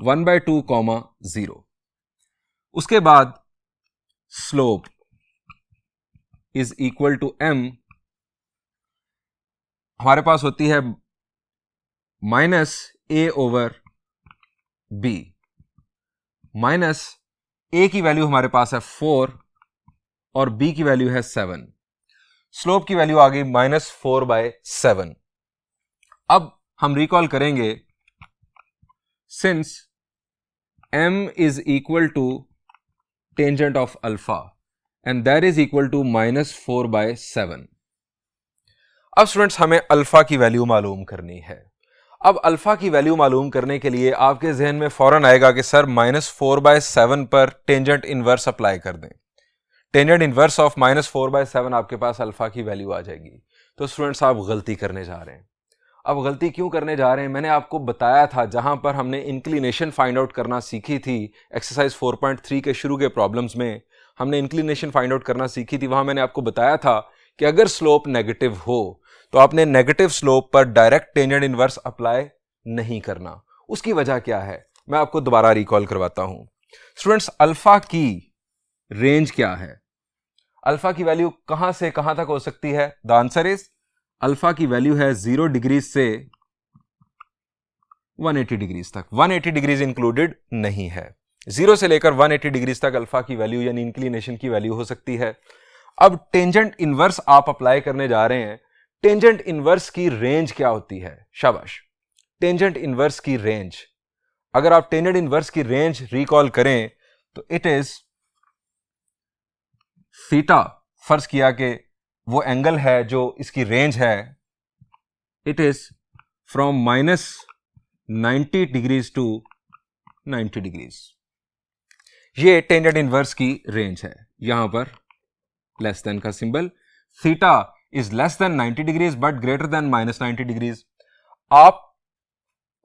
1/2, 0। उसके बाद slope is equal to m, हमारे पास होती है -a over b। Minus a की वैल्यू हमारे पास है 4 और b की वैल्यू है 7। स्लोप की वैल्यू आ गई -4/7। अब हम रिकॉल करेंगे, since m is equal to tangent of alpha and that is equal to -4/7। अब स्टूडेंट्स हमें अल्फा की वैल्यू मालूम करनी है। अब अल्फा की वैल्यू मालूम करने के लिए आपके जहन में फौरन आएगा कि सर -4/7 पर टेंजेंट इनवर्स अप्लाई कर दें। टेंजेंट इनवर्स ऑफ -4/7 आपके पास अल्फा की वैल्यू आ जाएगी। तो स्टूडेंट्स आप गलती करने जा रहे हैं। अब गलती क्यों करने जा रहे हैं? मैंने आपको बताया था, जहां पर हमने इंक्लिनेशन फाइंड आउट करना सीखी थी, एक्सरसाइज 4.3 के शुरू के प्रॉब्लम्स में हमने इंक्लिनेशन फाइंड आउट करना सीखी थी। वहां मैंने आपको बताया था कि अगर स्लोप नेगेटिव हो तो आपने नेगेटिव स्लोप पर डायरेक्ट टेंजेंट इनवर्स अप्लाई नहीं करना। उसकी वजह क्या है, मैं आपको दोबारा रिकॉल करवाता हूं। स्टूडेंट्स, अल्फा की रेंज क्या है? अल्फा की वैल्यू कहां से कहां तक हो सकती है? द आंसर इज, अल्फा की वैल्यू है 0 डिग्रीज से 180 डिग्रीज तक। 180 डिग्रीज इंक्लूडेड नहीं है। 0 से लेकर 180 डिग्रीज तक अल्फा की वैल्यू यानी इंक्लिनेशन की वैल्यू हो सकती है। अब टेंजेंट इनवर्स आप अप्लाई करने जा रहे हैं। टेंजेंट इनवर्स की रेंज क्या होती है? शाबाश, टेंजेंट इनवर्स की रेंज। अगर आप टेंजेंट इनवर्स की रेंज रिकॉल करें तो इट इज थीटा। फर्ज किया कि वो एंगल है जो इसकी रेंज है, it is from -90 degrees to 90 degrees. ये टेंजेंट इनवर्स की रेंज है। यहां पर लेस देन का symbol, theta is less than 90 degrees but greater than -90 degrees. आप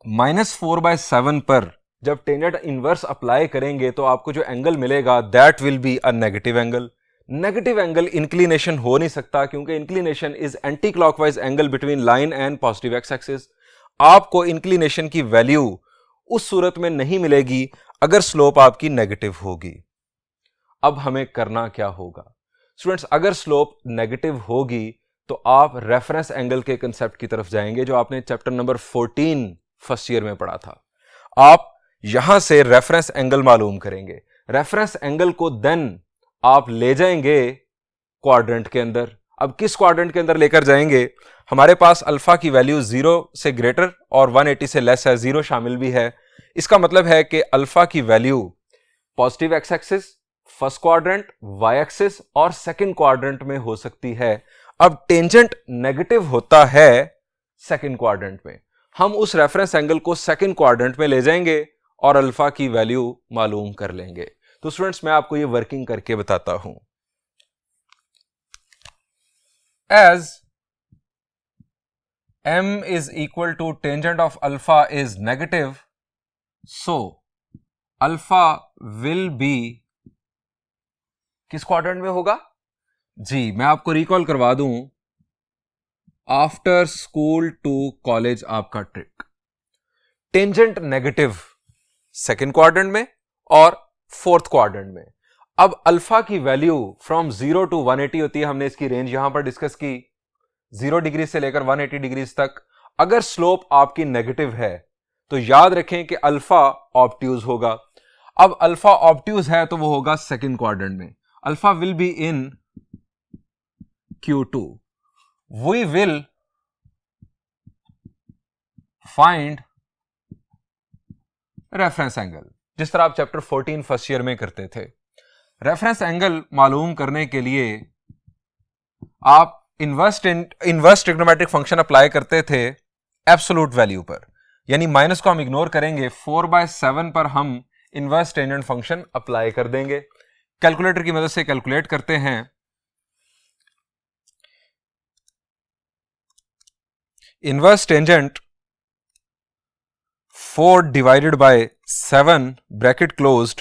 -4/7 पर जब टेंजेंट इनवर्स अप्लाई करेंगे तो आपको जो एंगल मिलेगा that will be a negative angle. Negative angle inclination हो नहीं सकता, क्योंकि inclination is anti clockwise angle between line and positive x axis. आपको इंक्लिनेशन की वैल्यू उस सूरत में नहीं मिलेगी अगर स्लोप आपकी नेगेटिव होगी। अब हमें करना क्या होगा? स्टूडेंट्स, अगर स्लोप नेगेटिव होगी तो आप रेफरेंस एंगल के कंसेप्ट की तरफ जाएंगे, जो आपने चैप्टर नंबर 14 फर्स्ट ईयर में पढ़ा था। आप यहां से रेफरेंस एंगल मालूम करेंगे। रेफरेंस एंगल को देन आप ले जाएंगे क्वाड्रेंट के अंदर। अब किस क्वाड्रेंट के अंदर लेकर जाएंगे? हमारे पास अल्फा की वैल्यू 0 से ग्रेटर और 180 से लेस है, 0 शामिल भी है। इसका मतलब है कि अल्फा की value positive x axis, first quadrant, y axis और सेकंड क्वाड्रेंट में हो सकती है। अब टेंजेंट नेगेटिव होता है सेकंड क्वाड्रेंट में। हम उस रेफरेंस एंगल को सेकंड क्वाड्रेंट में ले जाएंगे और अल्फा की वैल्यू मालूम कर लेंगे। तो स्टूडेंट्स, मैं आपको ये वर्किंग करके बताता हूं। As m is equal to tangent of alpha is negative, so alpha will be किस क्वाड्रेंट में होगा? जी, मैं आपको रिकॉल करवा दूं, आफ्टर स्कूल टू कॉलेज आपका trick. Tangent negative second quadrant में और फोर्थ क्वाड्रेंट में। अब अल्फा की वैल्यू फ्रॉम 0 टू 180 होती है। हमने इसकी रेंज यहां पर डिस्कस की, 0 डिग्री से लेकर 180 डिग्रीज तक। अगर स्लोप आपकी नेगेटिव है तो याद रखें कि अल्फा ऑब्ट्यूज होगा। अब अल्फा ऑब्ट्यूज है तो वो होगा सेकंड क्वाड्रेंट में। Alpha will be in Q2. We will find reference angle, जिस तरह आप चैप्टर 14 फर्स्ट ईयर में करते थे। रेफरेंस एंगल मालूम करने के लिए आप इनवर्स ट्रिग्नोमेट्रिक फंक्शन अप्लाई करते थे एब्सोलूट वैल्यू पर, यानी माइनस को हम इग्नोर करेंगे। 4/7 पर हम इनवर्स टेंजेंट फंक्शन अप्लाई कर देंगे। कैलकुलेटर की मदद से कैलकुलेट करते हैं। Inverse tangent 4 divided by 7 bracket closed,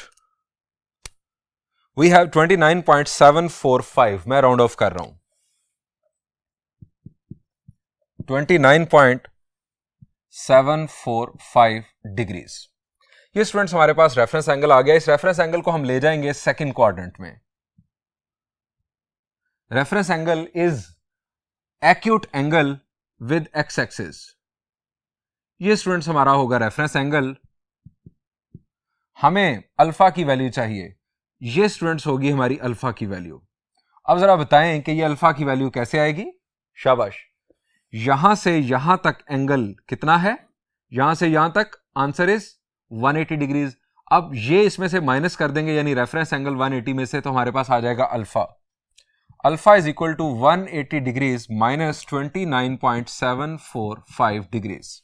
we have 29.745। मैं राउंड ऑफ कर रहा हूं, 29.745 डिग्रीज। ये स्टूडेंट्स हमारे पास रेफरेंस एंगल आ गया। इस रेफरेंस एंगल को हम ले जाएंगे सेकंड क्वाड्रेंट में। Reference angle is acute angle with x axis. ये स्टूडेंट्स हमारा होगा रेफरेंस एंगल। हमें अल्फा की वैल्यू चाहिए, ये स्टूडेंट्स होगी हमारी अल्फा की वैल्यू। अब जरा बताएं कि ये अल्फा की वैल्यू कैसे आएगी? शाबाश, यहां से यहां तक एंगल कितना है? यहां से यहां तक आंसर इज 180 डिग्रीज। अब ये इसमें से माइनस कर देंगे, यानी रेफरेंस एंगल 180 में से, तो हमारे पास आ जाएगा alpha. Alpha is equal to 180 degrees minus 29.745 degrees.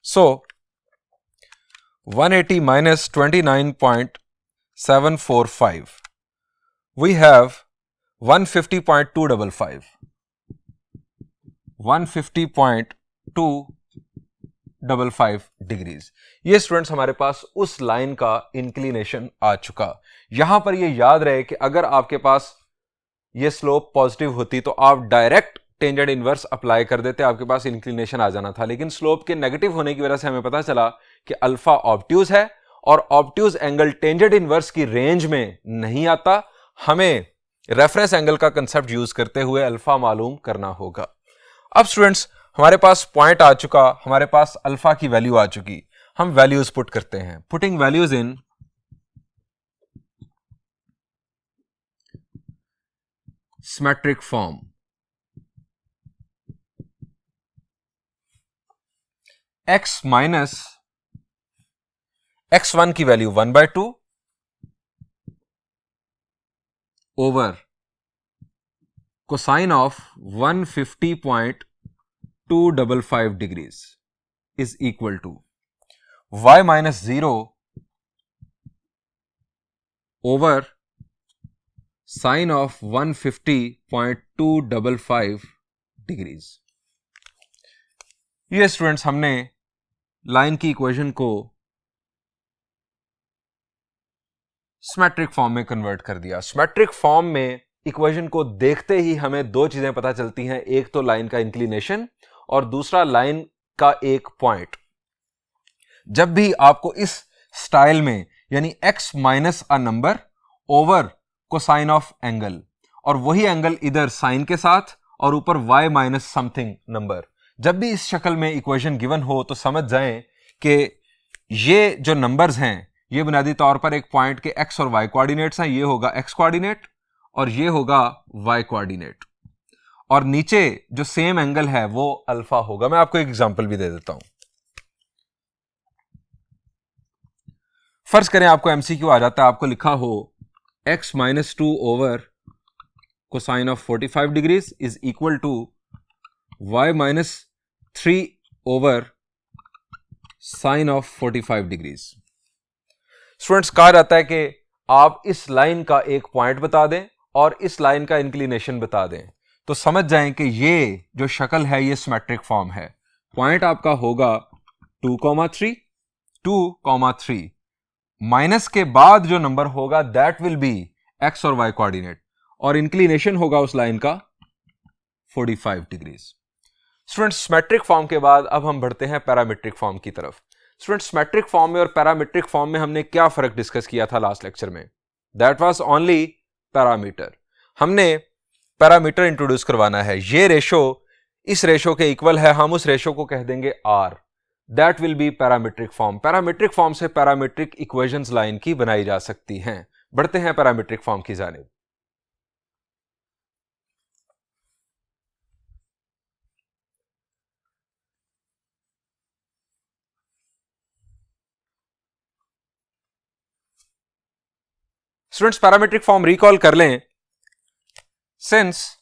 So 180 minus 29.745, we have 150.255, 150.255 degrees. ये स्टूडेंट्स हमारे पास उस लाइन का इंक्लिनेशन आ चुका। यहां पर ये याद रहे कि अगर आपके पास ये स्लोप पॉजिटिव होती तो आप डायरेक्ट टेंजेंट इनवर्स अप्लाई कर देते, आपके पास इंक्लिनेशन आ जाना था। लेकिन स्लोप के नेगेटिव होने की वजह से हमें पता चला कि अल्फा ऑब्ट्यूज है और ऑब्ट्यूज एंगल टेंजेंट इनवर्स की रेंज में नहीं आता। हमें रेफरेंस एंगल का कंसेप्ट यूज करते हुए अल्फा मालूम करना होगा। अब स्टूडेंट्स हमारे पास पॉइंट आ चुका, हमारे पास अल्फा की वैल्यू आ चुकी, हम वैल्यूज पुट करते हैं। Putting values in symmetric form, x minus x1 की value 1/2 over cosine of 150.255 degrees is equal to y minus 0 over sine of 150.255 degrees. ये स्टूडेंट्स हमने लाइन की इक्वेशन को सिमेट्रिक फॉर्म में कन्वर्ट कर दिया। सिमेट्रिक फॉर्म में इक्वेशन को देखते ही हमें दो चीजें पता चलती हैं, एक तो लाइन का इंक्लिनेशन और दूसरा लाइन का एक पॉइंट। जब भी आपको इस स्टाइल में यानी x minus a number over cosine of angle और वही एंगल इधर साइन के साथ और ऊपर y माइनस समथिंग नंबर, जब भी इस शक्ल में इक्वेशन गिवन हो तो समझ जाएं कि ये जो नंबर्स हैं ये बुनियादी तौर पर एक पॉइंट के x और y कोऑर्डिनेट्स हैं। ये होगा x कोऑर्डिनेट और ये होगा y कोऑर्डिनेट और नीचे जो सेम एंगल है वो अल्फा होगा। मैं आपको एक एग्जांपल भी दे देता हूं। फर्ज करें आपको एमसीक्यू आ जाता है, आपको लिखा हो x minus 2 over cosine of 45 degrees is equal to y minus 3 over sine of 45 degrees. Students कहा जाता है कि आप इस लाइन का एक पॉइंट बता दें और इस लाइन का इंक्लिनेशन बता दें तो समझ जाएं कि ये जो शक्ल है ये सिमेट्रिक फॉर्म है। पॉइंट आपका होगा 2,3 माइनस के बाद जो नंबर होगा दैट विल बी एक्स और वाई कोऑर्डिनेट और इंक्लिनेशन होगा उस लाइन का 45 डिग्रीज। स्टूडेंट्स सिमेट्रिक फॉर्म के बाद अब हम बढ़ते हैं पैरामीट्रिक फॉर्म की तरफ। स्टूडेंट्स सिमेट्रिक फॉर्म में और पैरामीट्रिक फॉर्म में हमने क्या फर्क डिस्कस किया था लास्ट लेक्चर में? That was only parameter. हमने पैरामीटर इंट्रोड्यूस करवाना है। ये रेशो इस रेशो के इक्वल है, हम उस रेशो को कह देंगे r. That will be parametric form. Parametric form से पैरामीट्रिक इक्वेशंस लाइन की बनाई जा सकती हैं। बढ़ते हैं पैरामीट्रिक फॉर्म की जानिब। स्टूडेंट्स पैरामीट्रिक फॉर्म रिकॉल कर लें। Since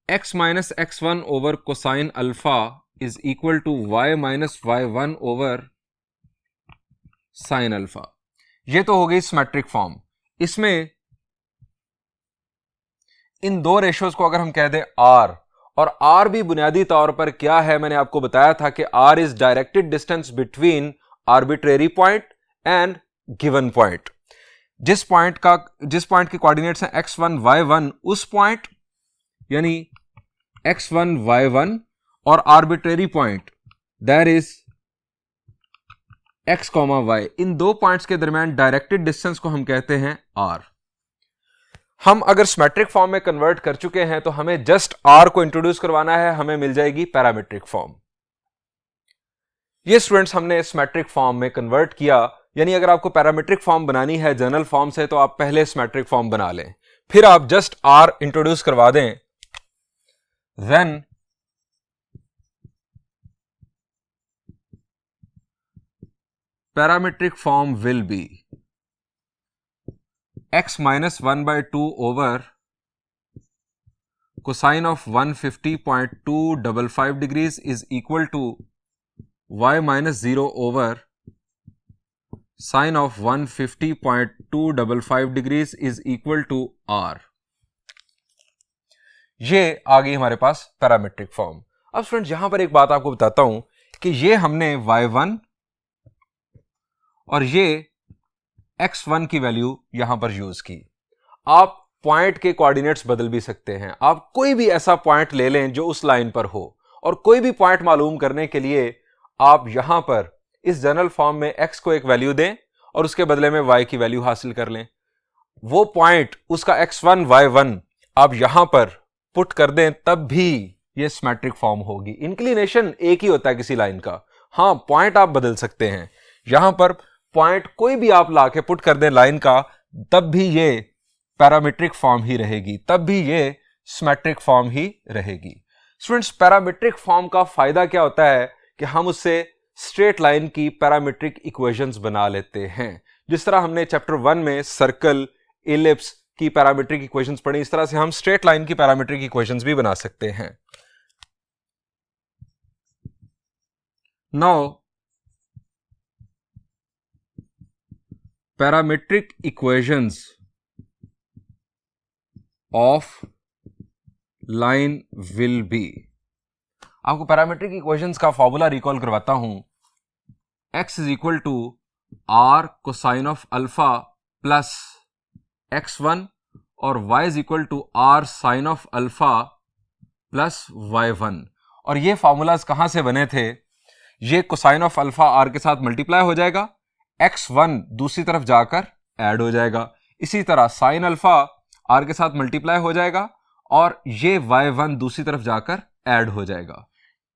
x minus x1 over cosine alpha is equal to y minus y1 over sine alpha, ये तो हो गई सिमेट्रिक फॉर्म। इसमें इन दो रेशोज को अगर हम कह दें r, और r भी बुनियादी तौर पर क्या है, मैंने आपको बताया था कि r is directed distance between arbitrary point and given point. जिस पॉइंट के कोऑर्डिनेट्स हैं x1 y1, उस पॉइंट यानी x1 y1 और arbitrary point that is x, y, इन दो पॉइंट्स के दरमियान डायरेक्टेड डिस्टेंस को हम कहते हैं r। हम अगर सिमेट्रिक फॉर्म में कन्वर्ट कर चुके हैं तो हमें जस्ट r को इंट्रोड्यूस करवाना है, हमें मिल जाएगी पैरामीट्रिक फॉर्म। ये स्टूडेंट्स हमने सिमेट्रिक फॉर्म में कन्वर्ट किया, यानी अगर आपको पैरामीट्रिक फॉर्म बनानी है जनरल फॉर्म से तो आप पहले सिमेट्रिक फॉर्म बना लें, फिर आप जस्ट r इंट्रोड्यूस करवा दें। then parametric form will be x minus 1/2 over cosine of 150.255 degrees is equal to y minus 0 over sine of 150.255 degrees is equal to r। ये आ गई हमारे पास पैरामीट्रिक फॉर्म। अब स्टूडेंट्स यहां पर एक बात आपको बताता हूं कि ये हमने y1 और ये x1 की वैल्यू यहां पर यूज की। आप पॉइंट के कोऑर्डिनेट्स बदल भी सकते हैं। आप कोई भी ऐसा पॉइंट ले लें जो उस लाइन पर हो और कोई भी पॉइंट मालूम करने के लिए आप यहां पर इस जनरल फॉर्म में x को एक वैल्यू दें और उसके बदले में y की वैल्यू हासिल कर लें। वो पॉइंट उसका x1 y1 आप यहां पर पुट कर दें तब भी ये सिमेट्रिक फॉर्म होगी। इंक्लिनेशन एक ही होता है किसी लाइन का। हां, पॉइंट आप बदल सकते हैं। यहां पर पॉइंट कोई भी आप लाके पुट कर दें लाइन का, तब भी ये पैरामीट्रिक फॉर्म ही रहेगी, तब भी ये सिमेट्रिक फॉर्म ही रहेगी। स्टूडेंट्स, पैरामीट्रिक फॉर्म का फायदा क्या होता है कि हम उससे स्ट्रेट लाइन की पैरामीट्रिक इक्वेशंस बना लेते हैं। जिस तरह हमने चैप्टर 1 में सर्कल, इलिप्स की पैरामीट्रिक इक्वेशंस पढ़ी, इस तरह से हम स्ट्रेट लाइन की पैरामीट्रिक इक्वेशंस भी बना सकते हैं। Now parametric equations of line will be. आपको पैरामीट्रिक इक्वेशंस का फॉर्मूला रिकॉल करवाता हूं। x is equal to r cosine of alpha plus x1 और y is equal to r sine of alpha plus y1। और ये फॉर्मूलाज कहां से बने थे? ये कोसाइन ऑफ अल्फा r के साथ मल्टीप्लाई हो जाएगा, x1 दूसरी तरफ जाकर ऐड हो जाएगा। इसी तरह साइन अल्फा r के साथ मल्टीप्लाई हो जाएगा और ये y1 दूसरी तरफ जाकर ऐड हो जाएगा।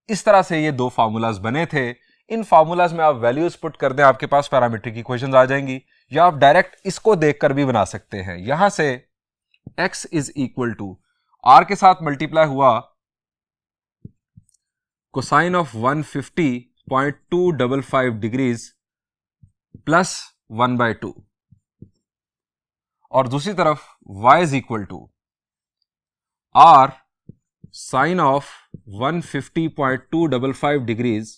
इस तरह से ये दो फार्मूलाज बने थे। इन फार्मूलाज में आप वैल्यूज पुट कर दें, आपके पास पैरामीट्रिक इक्वेशंस आ जाएंगी, या आप डायरेक्ट इसको देखकर भी बना सकते हैं। यहां से x is equal to r के साथ मल्टीप्लाई हुआ कोसाइन ऑफ 150.255 डिग्रीज प्लस 1/2 और दूसरी तरफ y is equal to r sine of 150.255 degrees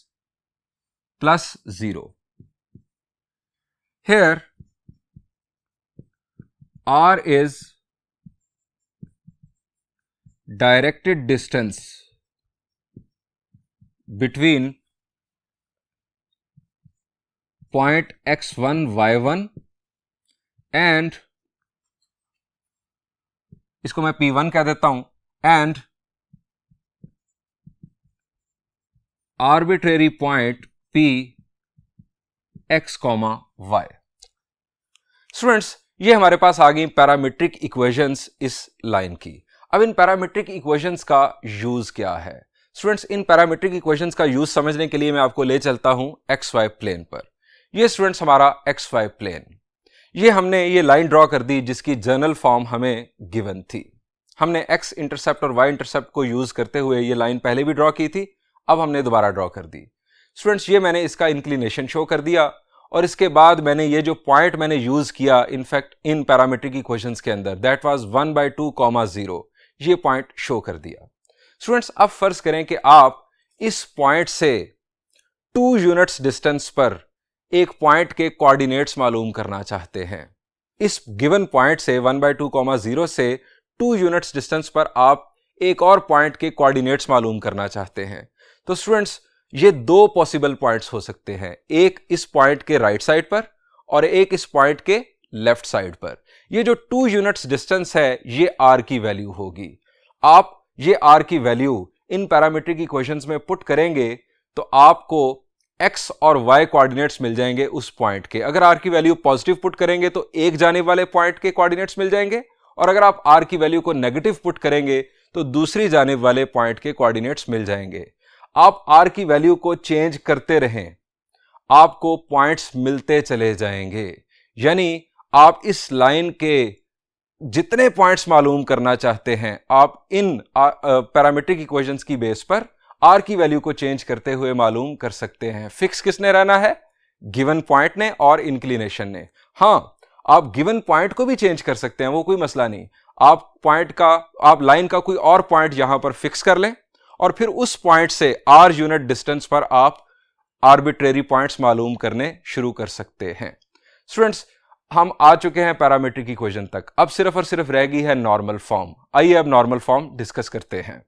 plus 0. Here r is directed distance between point x1 y1 and इसको मैं p1 कह देता हूं, and arbitrary point P x, y। Students, ये हमारे पास आ गई पैरामीट्रिक इक्वेशंस इस लाइन की। अब इन पैरामीट्रिक इक्वेशंस का यूज क्या है? स्टूडेंट्स, इन पैरामीट्रिक इक्वेशंस का यूज समझने के लिए मैं आपको ले चलता हूं XY प्लेन पर। ये स्टूडेंट्स हमारा XY प्लेन, ये हमने ये लाइन ड्रॉ कर दी जिसकी जनरल फॉर्म हमें गिवन थी। हमने x इंटरसेप्ट और y इंटरसेप्ट को यूज करते हुए ये लाइन पहले भी ड्रॉ की थी, अब हमने दोबारा ड्रॉ कर दी। स्टूडेंट्स, ये मैंने इसका इंक्लिनेशन शो कर दिया और इसके बाद मैंने ये जो पॉइंट मैंने यूज किया इनफैक्ट इन पैरामीट्रिक इक्वेशंस के अंदर, दैट वाज 1/2, 0, ये पॉइंट शो कर दिया। स्टूडेंट्स, अब फर्ज करें कि आप इस पॉइंट से 2 यूनिट्स डिस्टेंस पर एक पॉइंट के कोऑर्डिनेट्स मालूम करना चाहते हैं। इस गिवन पॉइंट से 1/2, 0 से 2 यूनिट्स डिस्टेंस पर आप एक और पॉइंट के कोऑर्डिनेट्स मालूम करना चाहते हैं। तो स्टूडेंट्स, ये दो पॉसिबल पॉइंट्स हो सकते हैं, एक इस पॉइंट के राइट साइड पर और एक इस पॉइंट के लेफ्ट साइड पर। ये जो 2 यूनिट्स डिस्टेंस है ये r की वैल्यू होगी। आप ये r की वैल्यू इन पैरामीट्रिक इक्वेशंस में पुट करेंगे तो आपको x और y कोऑर्डिनेट्स मिल जाएंगे उस पॉइंट के। अगर r की वैल्यू पॉजिटिव पुट करेंगे तो एक जानिब वाले पॉइंट के कोऑर्डिनेट्स मिल जाएंगे, और अगर आप r की वैल्यू को नेगेटिव पुट करेंगे तो दूसरी जानिब वाले पॉइंट के कोऑर्डिनेट्स मिल जाएंगे। आप r की वैल्यू को चेंज करते रहें, आपको पॉइंट्स मिलते चले जाएंगे। यानी आप इस लाइन के जितने पॉइंट्स मालूम करना चाहते हैं, आप इन पैरामीट्रिक इक्वेशंस की बेस पर r की वैल्यू को चेंज करते हुए मालूम कर सकते हैं। फिक्स किसने रहना है? गिवन पॉइंट ने और इंक्लिनेशन ने। हां, आप गिवन पॉइंट को भी चेंज कर सकते हैं, वो कोई मसला नहीं। आप लाइन का कोई और पॉइंट यहां पर फिक्स कर लें और फिर उस पॉइंट से r यूनिट डिस्टेंस पर आप आर्बिट्रेरी पॉइंट्स मालूम करने शुरू कर सकते हैं। स्टूडेंट्स, हम आ चुके हैं पैरामीट्रिक इक्वेशन तक, अब सिर्फ और सिर्फ रह गई है नॉर्मल फॉर्म। आइए अब नॉर्मल फॉर्म डिस्कस करते हैं।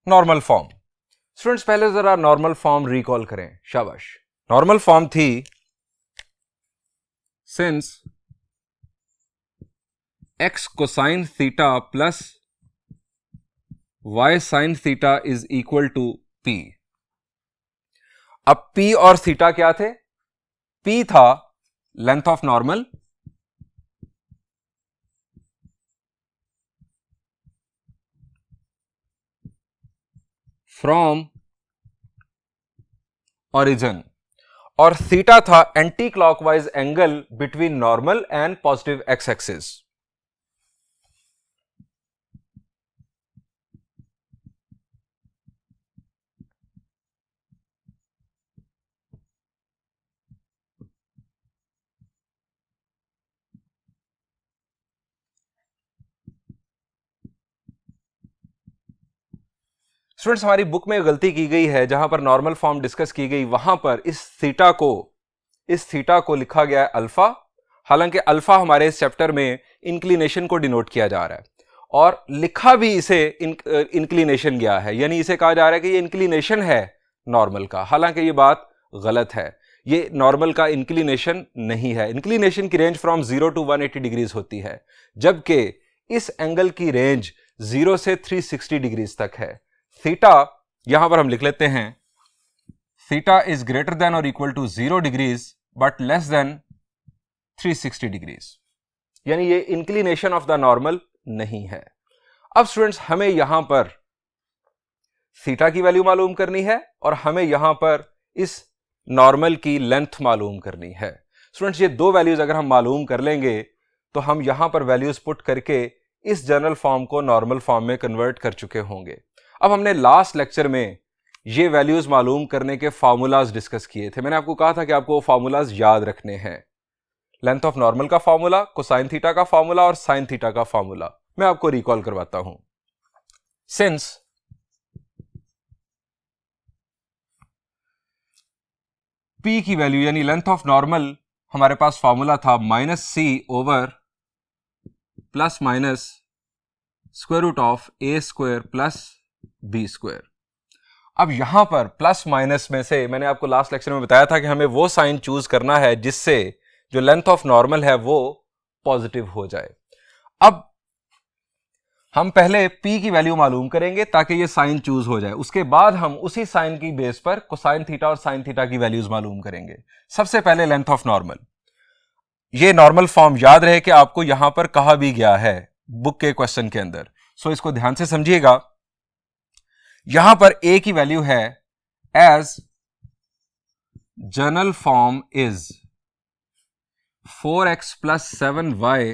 नॉर्मल फॉर्म, स्टूडेंट्स पहले जरा नॉर्मल फॉर्म रिकॉल करें, शाबाश। नॉर्मल फॉर्म थी since x cosine theta plus y sine theta is equal to p। अब p और थीटा क्या थे? p था length of normal from origin, और थीटा था anti clockwise angle between normal and positive x axis. Students, हमारी बुक में गलती की गई है, जहां पर नॉर्मल फॉर्म डिस्कस की गई वहां पर इस थीटा को लिखा गया है अल्फा। हालांकि अल्फा हमारे इस चैप्टर में इंक्लिनेशन को डिनोट किया जा रहा है, और लिखा भी इसे इंक्लिनेशन गया है, यानी इसे कहा जा रहा है कि ये इंक्लिनेशन है नॉर्मल का। हालांकि ये बात गलत है, ये नॉर्मल का इंक्लिनेशन नहीं है। इंक्लिनेशन की रेंज फ्रॉम 0 टू 180 डिग्रीज होती है, जबकि इस एंगल की रेंज 0 से 360 डिग्रीज तक है। थीटा यहां पर हम लिख लेते हैं, थीटा इज ग्रेटर देन और equal to 0 degrees but less than 360 degrees, यानी ये इंक्लिनेशन ऑफ द नॉर्मल नहीं है। अब स्टूडेंट्स, हमें यहां पर थीटा की वैल्यू मालूम करनी है और हमें यहां पर इस नॉर्मल की लेंथ मालूम करनी है। स्टूडेंट्स, ये दो वैल्यूज अगर हम मालूम कर लेंगे तो हम यहां पर वैल्यूज पुट करके इस जनरल फॉर्म को नॉर्मल फॉर्म में कन्वर्ट कर चुके होंगे। अब हमने लास्ट लेक्चर में ये वैल्यूज मालूम करने के फार्मूलाज डिस्कस किए थे। मैंने आपको कहा था कि आपको वो फार्मूलाज याद रखने हैं। लेंथ ऑफ नॉर्मल का फार्मूला, कोसाइन थीटा का फार्मूला और साइन थीटा का फार्मूला। मैं आपको रिकॉल करवाता हूं। सिंस P की वैल्यू यानी लेंथ ऑफ नॉर्मल, हमारे पास फार्मूला था -c over plus minus square root of a square plus b square. अब यहां पर प्लस माइनस में से मैंने आपको लास्ट लेक्चर में बताया था कि हमें वो साइन चूज करना है जिससे जो लेंथ ऑफ नॉर्मल है वो पॉजिटिव हो जाए। अब हम पहले p की वैल्यू मालूम करेंगे ताकि ये साइन चूज हो जाए, उसके बाद हम उसी साइन की बेस पर कोसाइन थीटा और साइन थीटा की वैल्यूज मालूम करेंगे। सबसे पहले लेंथ ऑफ नॉर्मल, ये नॉर्मल फॉर्म याद रहे कि आपको यहां पर कहा भी गया है बुक के क्वेश्चन के अंदर, सो इसको ध्यान से समझिएगा। यहां पर a की वैल्यू है as general form is 4x plus 7y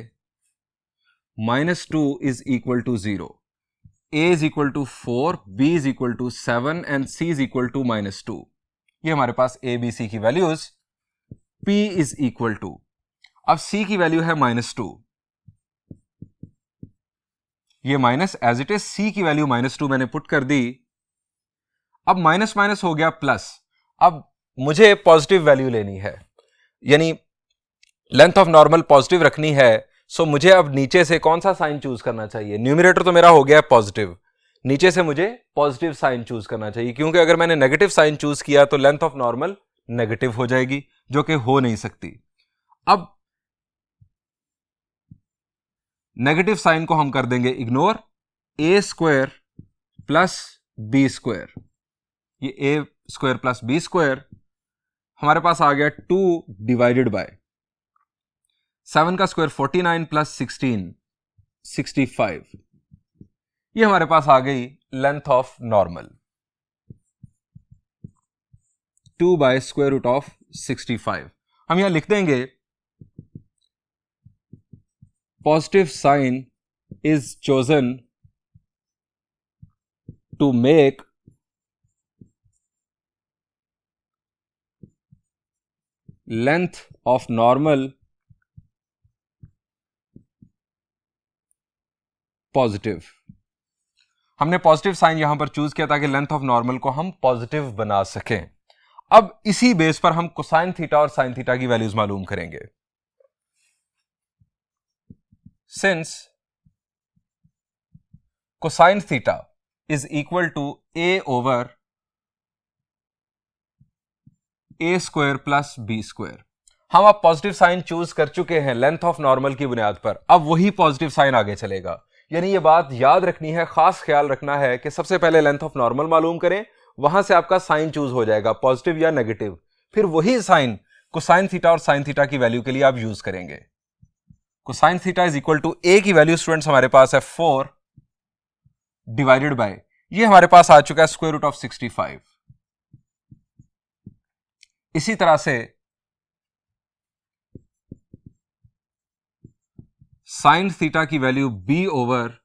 minus 2 is equal to 0, a is equal to 4, b is equal to 7 and c is equal to -2। ये हमारे पास a b c की values. p is equal to, अब c की वैल्यू है -2, ये minus as it is, c की वैल्यू -2 मैंने पुट कर दी। अब माइनस माइनस हो गया प्लस। अब मुझे पॉजिटिव वैल्यू लेनी है, यानी लेंथ ऑफ नॉर्मल पॉजिटिव रखनी है। सो मुझे अब नीचे से कौन सा साइन चूज करना चाहिए? न्यूमरेटर तो मेरा हो गया पॉजिटिव, नीचे से मुझे पॉजिटिव साइन चूज करना चाहिए, क्योंकि अगर मैंने नेगेटिव साइन चूज किया तो लेंथ ऑफ नॉर्मल नेगेटिव हो जाएगी, जो कि हो नहीं सकती। अब नेगेटिव साइन को हम कर देंगे ignore, a square plus b square, ये a square plus b square हमारे पास आ गया 2 डिवाइडेड बाय 7 का स्क्वायर 49 प्लस 16 65, ये हमारे पास आ गई length of normal 2 by square root of 65। हम यहां लिख देंगे positive sign is chosen to make length of normal positive. हमने पॉजिटिव साइन यहां पर चूज किया ताकि लेंथ ऑफ नॉर्मल को हम पॉजिटिव बना सकें। अब इसी बेस पर हम कोसाइन थीटा और साइन थीटा की वैल्यूज मालूम करेंगे। Since cosine theta is equal to a over A square plus B square, हम अब पॉजिटिव साइन चूज कर चुके हैं लेंथ ऑफ नॉर्मल की बुनियाद पर। अब वही पॉजिटिव साइन आगे चलेगा, यानी ये बात याद रखनी है, खास ख्याल रखना है कि सबसे पहले लेंथ ऑफ नॉर्मल मालूम करें, वहां से आपका साइन चूज हो जाएगा पॉजिटिव या नेगेटिव, फिर वही साइन कोसाइन थीटा और साइन थीटा की वैल्यू के लिए आप यूज करेंगे। Cosine theta is equal to A की वैल्यू स्टूडेंट्स हमारे पास है 4 डिवाइडेड बाय, ये हमारे पास आ चुका है स्क्वायर रूट ऑफ 65। इसी तरह से साइन थीटा की वैल्यू b ओवर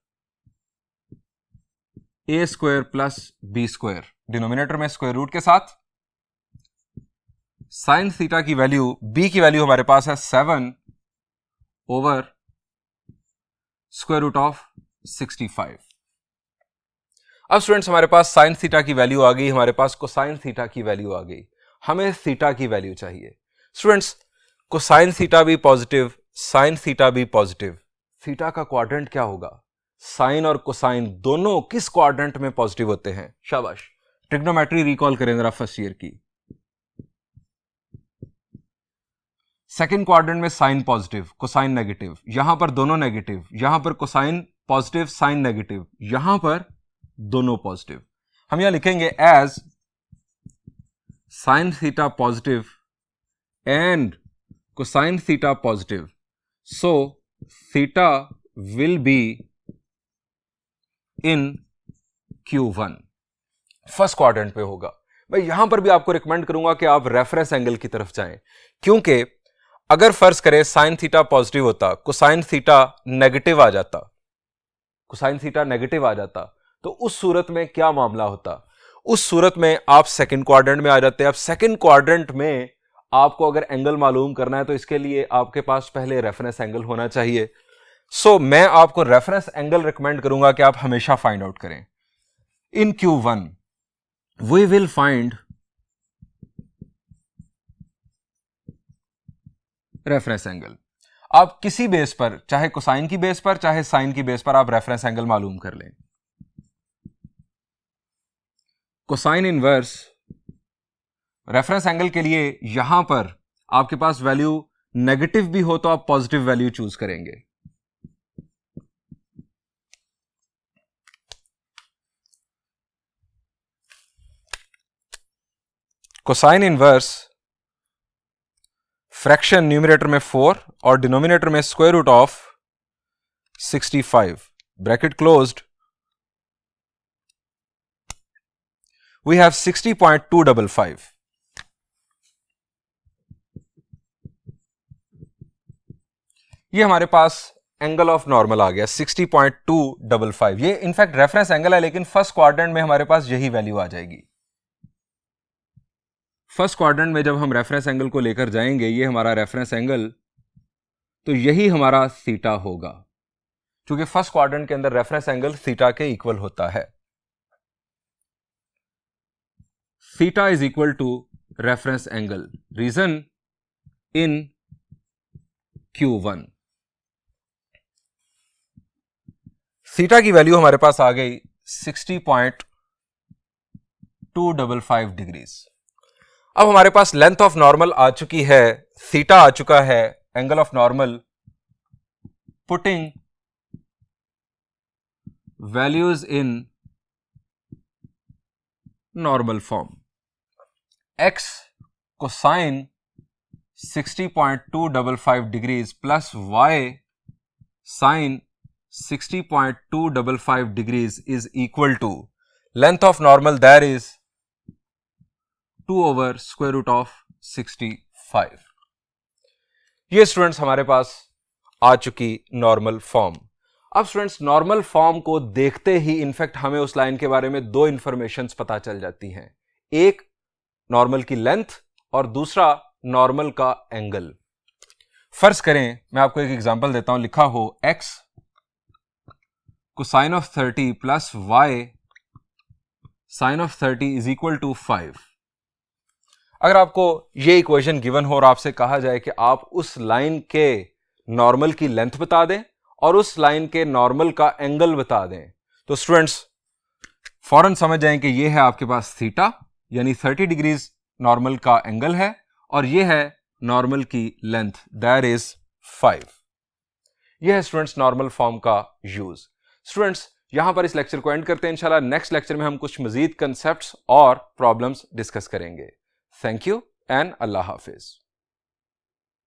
ए square plus B square, denominator में स्क्वायर रूट के साथ। साइन थीटा की वैल्यू b की वैल्यू हमारे पास है 7 ओवर स्क्वायर रूट ऑफ 65। अब स्टूडेंट्स हमारे पास साइन थीटा की वैल्यू आ गई, हमारे पास कोसाइन थीटा की वैल्यू आ गई, हमें थीटा की वैल्यू चाहिए। स्टूडेंट्स कोसाइन थीटा भी पॉजिटिव, साइन थीटा भी पॉजिटिव, थीटा का क्वाड्रेंट क्या होगा? साइन और कोसाइन दोनों किस क्वाड्रेंट में पॉजिटिव होते हैं? शाबाश, ट्रिग्नोमेट्री रिकॉल करें जरा फर्स्ट ईयर की। सेकंड क्वाड्रेंट में साइन पॉजिटिव, कोसाइन नेगेटिव, यहां पर दोनों नेगेटिव, यहां पर कोसाइन पॉजिटिव, साइन नेगेटिव, यहां पर दोनों पॉजिटिव। हम यहां लिखेंगे as sine theta positive and cosine theta positive, so theta will be in Q1, first quadrant पे होगा। मैं यहां पर भी आपको रिकमेंड करूंगा कि आप रेफरेंस एंगल की तरफ जाएं, क्योंकि अगर फर्ज करें साइन थीटा पॉजिटिव होता, कोसाइन थीटा नेगेटिव आ जाता, कोसाइन थीटा नेगेटिव आ जाता, तो उस सूरत में क्या मामला होता? उस सूरत में आप सेकंड क्वाड्रेंट में आ जाते हैं। अब सेकंड क्वाड्रेंट में आपको अगर एंगल मालूम करना है तो इसके लिए आपके पास पहले रेफरेंस एंगल होना चाहिए। सो मैं आपको रेफरेंस एंगल रिकमेंड करूंगा कि आप हमेशा फाइंड आउट करें। In Q1 we will find reference angle. आप किसी बेस पर, चाहे कोसाइन की बेस पर चाहे साइन की बेस पर, आप रेफरेंस एंगल मालूम कर लें। कोसाइन इनवर्स रेफरेंस एंगल के लिए यहां पर आपके पास वैल्यू नेगेटिव भी हो तो आप पॉजिटिव वैल्यू चूज करेंगे। कोसाइन इनवर्स फ्रैक्शन न्यूमरेटर में 4 और डिनोमिनेटर में square root of 65, bracket closed, we have 60.255. ये हमारे पास एंगल ऑफ नॉर्मल आ गया 60.255। ये इनफैक्ट रेफरेंस एंगल है, लेकिन फर्स्ट क्वाड्रेंट में हमारे पास यही वैल्यू आ जाएगी। फर्स्ट क्वाड्रेंट में जब हम रेफरेंस एंगल को लेकर जाएंगे, ये हमारा रेफरेंस एंगल, तो यही हमारा थीटा होगा, क्योंकि फर्स्ट क्वाड्रेंट के अंदर रेफरेंस एंगल थीटा के इक्वल होता है। Theta is equal to reference angle, region in Q1। Theta की वैल्यू हमारे पास आ गई 60.255 डिग्रीज। अब हमारे पास लेंथ ऑफ नॉर्मल आ चुकी है, थीटा आ चुका है, angle of normal. Putting values in normal form, x cosine 60.255 degrees plus y sine 60.255 degrees is equal to length of normal, that is 2 over square root of 65। ये स्टूडेंट्स हमारे पास आ चुकी नॉर्मल फॉर्म। अब स्टूडेंट्स नॉर्मल फॉर्म को देखते ही इनफैक्ट हमें उस लाइन के बारे में दो इंफॉर्मेशंस पता चल जाती हैं, एक नॉर्मल की लेंथ और दूसरा नॉर्मल का एंगल। फर्ज करें मैं आपको एक एग्जांपल देता हूं, लिखा हो x cosine of 30 plus y sine of 30 is equal to 5। अगर आपको ये इक्वेशन गिवन हो और आपसे कहा जाए कि आप उस लाइन के नॉर्मल की लेंथ बता दें और उस लाइन के नॉर्मल का एंगल बता दें, तो स्टूडेंट्स फौरन समझ जाएं कि ये है आपके पास थीटा, यानी 30 डिग्रीज नॉर्मल का एंगल है, और ये है नॉर्मल की लेंथ, दैट इज 5। यह है स्टूडेंट्स नॉर्मल फॉर्म का यूज। स्टूडेंट्स यहां पर इस लेक्चर को एंड करते हैं। इंशाल्लाह नेक्स्ट लेक्चर में हम कुछ मजीद कंसेप्ट्स और प्रॉब्लम्स डिस्कस करेंगे। Thank you and Allah Hafiz.